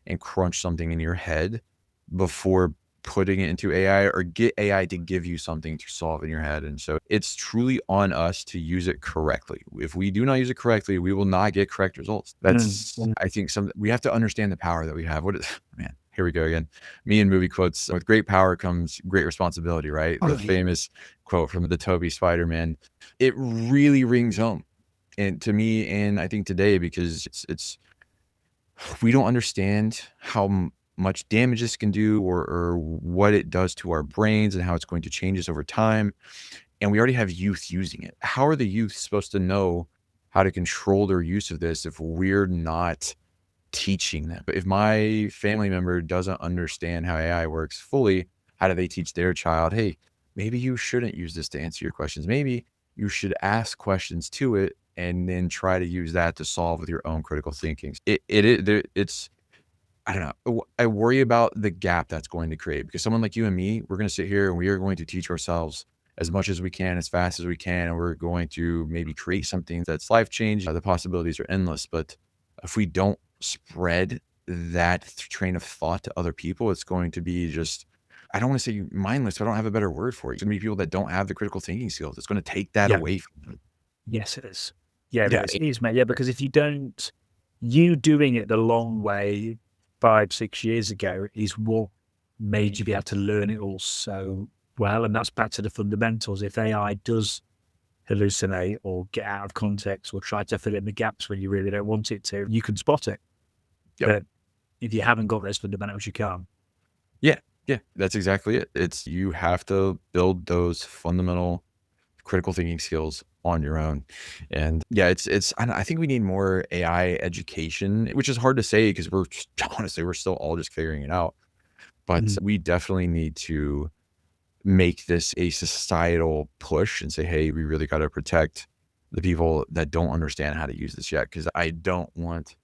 and crunch something in your head before putting it into AI or get AI to give you something to solve in your head. And so it's truly on us to use it correctly. If we do not use it correctly, we will not get correct results. That's, I think we have to understand the power that we have. Man, here we go again. Me and movie quotes. With great power comes great responsibility, right? The famous quote from the Toby Spider-Man. It really rings home and to me, and I think today, because it's we don't understand how much damage this can do or what it does to our brains and how it's going to change us over time. And we already have youth using it. How are the youth supposed to know how to control their use of this if we're not teaching them? But if my family member doesn't understand how AI works fully, how do they teach their child, hey, maybe you shouldn't use this to answer your questions. Maybe you should ask questions to it and then try to use that to solve with your own critical thinking. It's, I don't know. I worry about the gap that's going to create because someone like you and me, we're going to sit here and we are going to teach ourselves as much as we can, as fast as we can. And we're going to maybe create something that's life-changing. The possibilities are endless, but if we don't spread that train of thought to other people, it's going to be just, I don't want to say mindless, but I don't have a better word for it. It's going to be people that don't have the critical thinking skills. It's going to take that away from them.
Yes, it is. Yeah, it is, mate. Yeah, because if you don't, you doing it the long way 5-6 years ago is what made you be able to learn it all so well. And that's back to the fundamentals. If AI does hallucinate or get out of context or try to fill in the gaps when you really don't want it to, you can spot it.
Yep.
But if you haven't got those fundamentals, you can't.
Yeah, that's exactly it. You have to build those fundamental critical thinking skills on your own. And yeah, I think we need more AI education, which is hard to say because honestly, we're still all just figuring it out. But we definitely need to make this a societal push and say, hey, we really got to protect the people that don't understand how to use this yet. Cause I don't want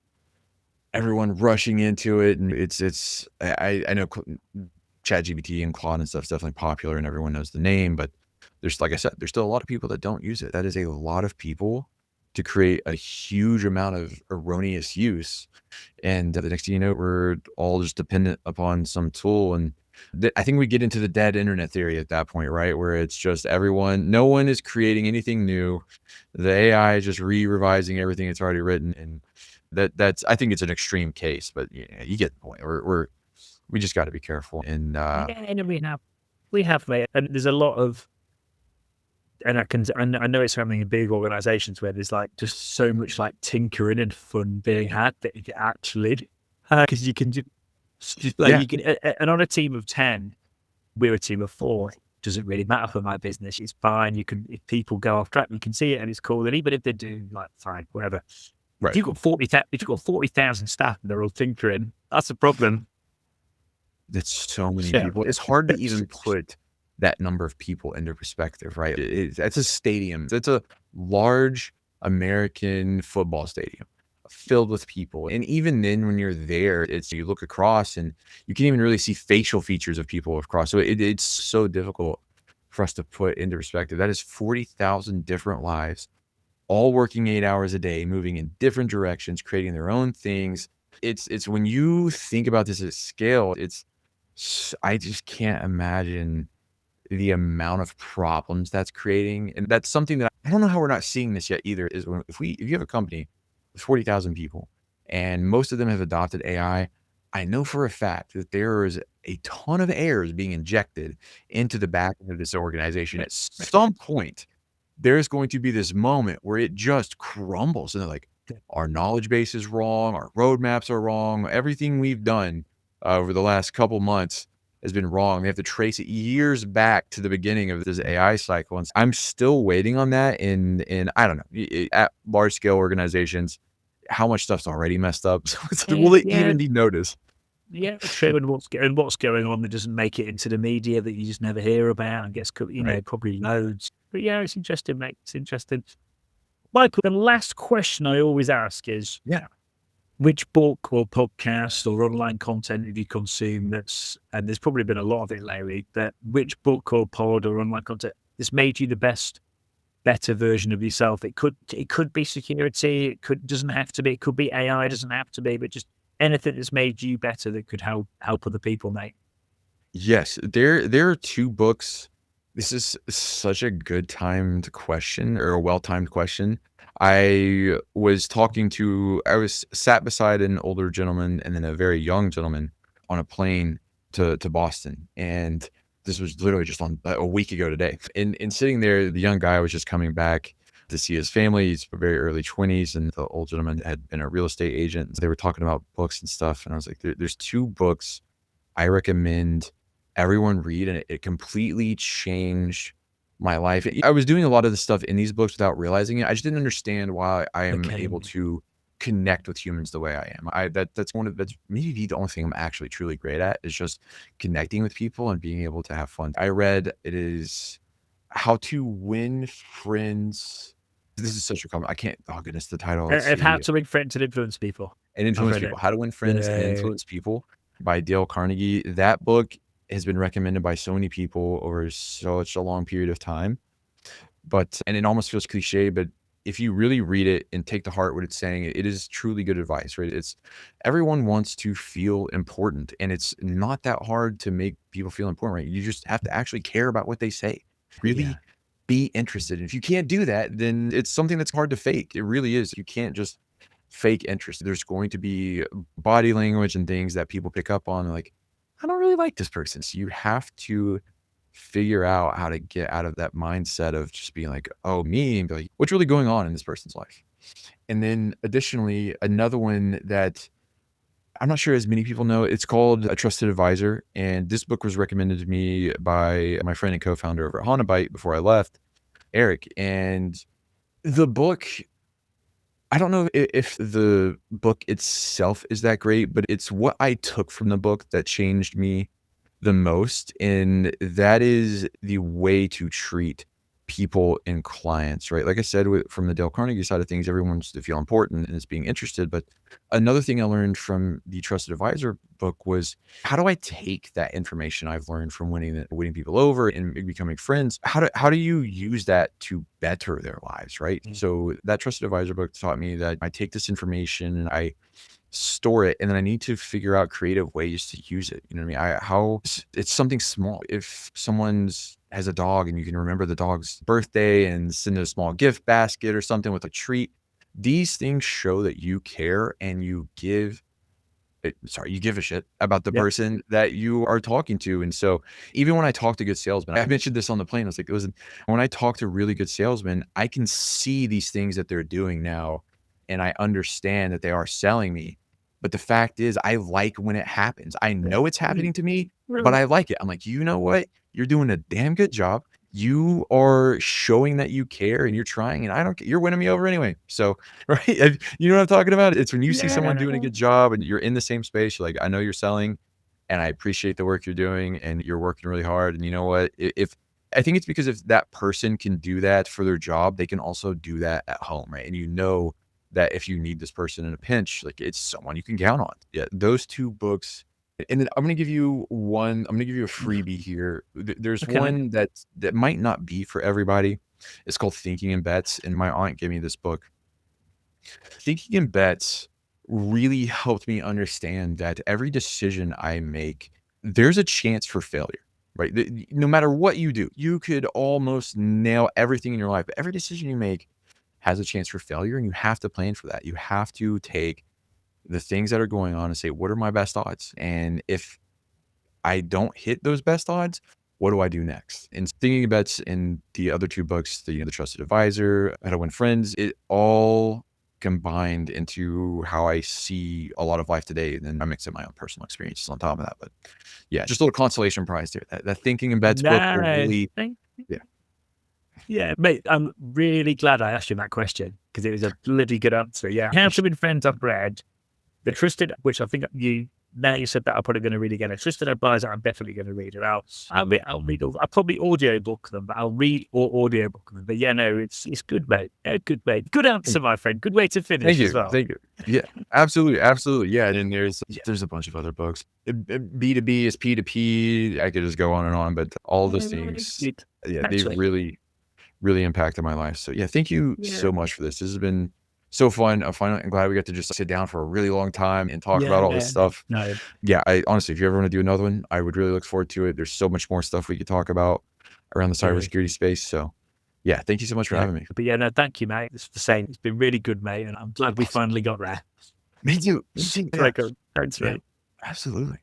everyone rushing into it. And I know ChatGPT and Claude and stuff is definitely popular and everyone knows the name, but there's, like I said, there's still a lot of people that don't use it. That is a lot of people to create a huge amount of erroneous use. And the next thing you know, we're all just dependent upon some tool. And I think we get into the dead internet theory at that point, right? Where it's just no one is creating anything new. The AI is just revising everything it's already written. And I think it's an extreme case, but you get the point. We just got to be careful. And
Yeah, and we have, mate. And there's a lot of, and I know it's happening in big organizations where there's like just so much like tinkering and fun being had that you actually, because you can just like,
yeah,
you can, and on a team of 10, we're a team of 4. Doesn't really matter for my business. It's fine. You can, if people go off track, you can see it and it's cool. And even if they do, like, fine, whatever. If
right.
you've got 40,000 staff and they're all tinkering, that's a problem.
That's so many
Yeah.
people. It's hard to even put that number of people into perspective, right? That's a stadium. That's a large American football stadium filled with people. And even then, when you're there, you look across and you can't even really see facial features of people across. So it's so difficult for us to put into perspective. That is 40,000 different lives, all working 8 hours a day, moving in different directions, creating their own things. It's when you think about this at scale, I just can't imagine the amount of problems that's creating. And that's something that I don't know how we're not seeing this yet either, is if you have a company with 40,000 people and most of them have adopted AI, I know for a fact that there is a ton of errors being injected into the back end of this organization. At some point, there's going to be this moment where it just crumbles and they're like, our knowledge base is wrong, our roadmaps are wrong, everything we've done over the last couple months has been wrong. They have to trace it years back to the beginning of this AI cycle. And I'm still waiting on that in I don't know, at large scale organizations, how much stuff's already messed up. So will it even be noticed?
Yeah, true. And what's going on that doesn't make it into the media that you just never hear about and gets,
Right.
probably loads. But yeah, it's interesting, mate. It's interesting. Michael, the last question I always ask is,
Yeah.
which book or podcast or online content have you consumed and there's probably been a lot of it lately, but which book or pod or online content that's made you the better version of yourself? It could be security, doesn't have to be, it could be AI, doesn't have to be, but just anything that's made you better that could help other people, mate.
Yes, there are 2 books. This is such a good timed question, or a well-timed question. I was sat beside an older gentleman and then a very young gentleman on a plane to Boston, and this was literally just on a week ago today. And sitting there, the young guy was just coming back to see his family. He's very early 20s, and the old gentleman had been a real estate agent. They were talking about books and stuff, and I was like, there's 2 books I recommend everyone read, and it completely changed my life. I was doing a lot of the stuff in these books without realizing it. I just didn't understand why I am
Okay.
able to connect with humans the way I am. That's maybe the only thing I'm actually truly great at, is just connecting with people and being able to have fun. I read, it is How to Win Friends. This is such a common, I can't, oh goodness, the title. Let's
I've had
see.
to influence and influence people.
And
I've
Influence
read
People.
it.
How to Win Friends and
Yeah.
Influence People by Dale Carnegie. That book has been recommended by so many people over such a long period of time. And it almost feels cliche, but if you really read it and take to heart what it's saying, it is truly good advice, right? Everyone wants to feel important, and it's not that hard to make people feel important, right? You just have to actually care about what they say.
Yeah.
Really be interested. And if you can't do that, then it's something that's hard to fake. It really is. You can't just fake interest. There's going to be body language and things that people pick up on, like, I don't really like this person. So you have to figure out how to get out of that mindset of just being like, oh, me, and be like, what's really going on in this person's life? And then additionally, another one that I'm not sure as many people know, it's called A Trusted Advisor. And this book was recommended to me by my friend and co-founder over at Hanabyte before I left, Eric. And the book, I don't know if the book itself is that great, but it's what I took from the book that changed me the most, and that is the way to treat people and clients, right? Like I said, from the Dale Carnegie side of things, everyone wants to feel important and is being interested. But another thing I learned from the Trusted Advisor book was, how do I take that information I've learned from winning people over and becoming friends? How do you use that to better their lives, right? So that Trusted Advisor book taught me that I take this information and I store it, and then I need to figure out creative ways to use it. You know what I mean? It's something small. If someone's has a dog and you can remember the dog's birthday and send a small gift basket or something with a treat, these things show that you care and you give a shit about the
Yep.
person that you are talking to. And so even when I talk to good salesmen, I mentioned this on the plane. I was like, listen, when I talk to really good salesmen, I can see these things that they're doing now, and I understand that they are selling me. But the fact is, I like when it happens. I know it's happening to me, but I like it. I'm like, you know what? You're doing a damn good job. You are showing that you care and you're trying, and I don't care. You're winning me over anyway. So, right. You know what I'm talking about? It's when you see someone doing a good job and you're in the same space, you're like, I know you're selling and I appreciate the work you're doing and you're working really hard. And you know what? If I think it's because if that person can do that for their job, they can also do that at home, right? And you know that if you need this person in a pinch, like, it's someone you can count on. Yeah, those two books. And then I'm going to give you one. I'm going to give you a freebie here. There's
Okay, mate.
one that might not be for everybody. It's called Thinking in Bets, and my aunt gave me this book. Thinking in Bets really helped me understand that every decision I make, there's a chance for failure, right? No matter what you do, you could almost nail everything in your life, but every decision you make has a chance for failure, and you have to plan for that. You have to take the things that are going on and say, what are my best odds? And if I don't hit those best odds, what do I do next? And Thinking Bets in the other two books, the Trusted Advisor, How to Win Friends, it all combined into how I see a lot of life today. And then I mix in my own personal experiences on top of that. But yeah, just a little consolation prize there. That Thinking in Bets book will really, yeah.
Yeah, mate, I'm really glad I asked you that question because it was a bloody good answer. Yeah. How to Win Friends I've read. The Trusted, which I think now you said that, I'm probably going to read again. A Trusted Advisor, I'm definitely going to read it. I'll read all. I'll probably audiobook them, but I'll read or audiobook them. But yeah, no, it's good, mate. Good, mate. Good answer, my friend. Good way to finish
Thank
as
you.
well.
Thank you. Yeah, absolutely. Absolutely. Yeah. And then there's a bunch of other books. B2B is P2P. I could just go on and on, but all those things, yeah, they've really, really impacted my life. So yeah, thank you so much for this. This has been so fun. I'm glad we got to just sit down for a really long time and talk about all this stuff.
No,
Yeah, I honestly, if you ever want to do another one, I would really look forward to it. There's so much more stuff we could talk about around the cybersecurity space. So yeah, thank you so much for having me.
But yeah, no, thank you, mate. It's the same. It's been really good, mate, and I'm glad we finally got there.
Me too. Me too.
Like, thanks,
Yeah,
mate.
absolutely.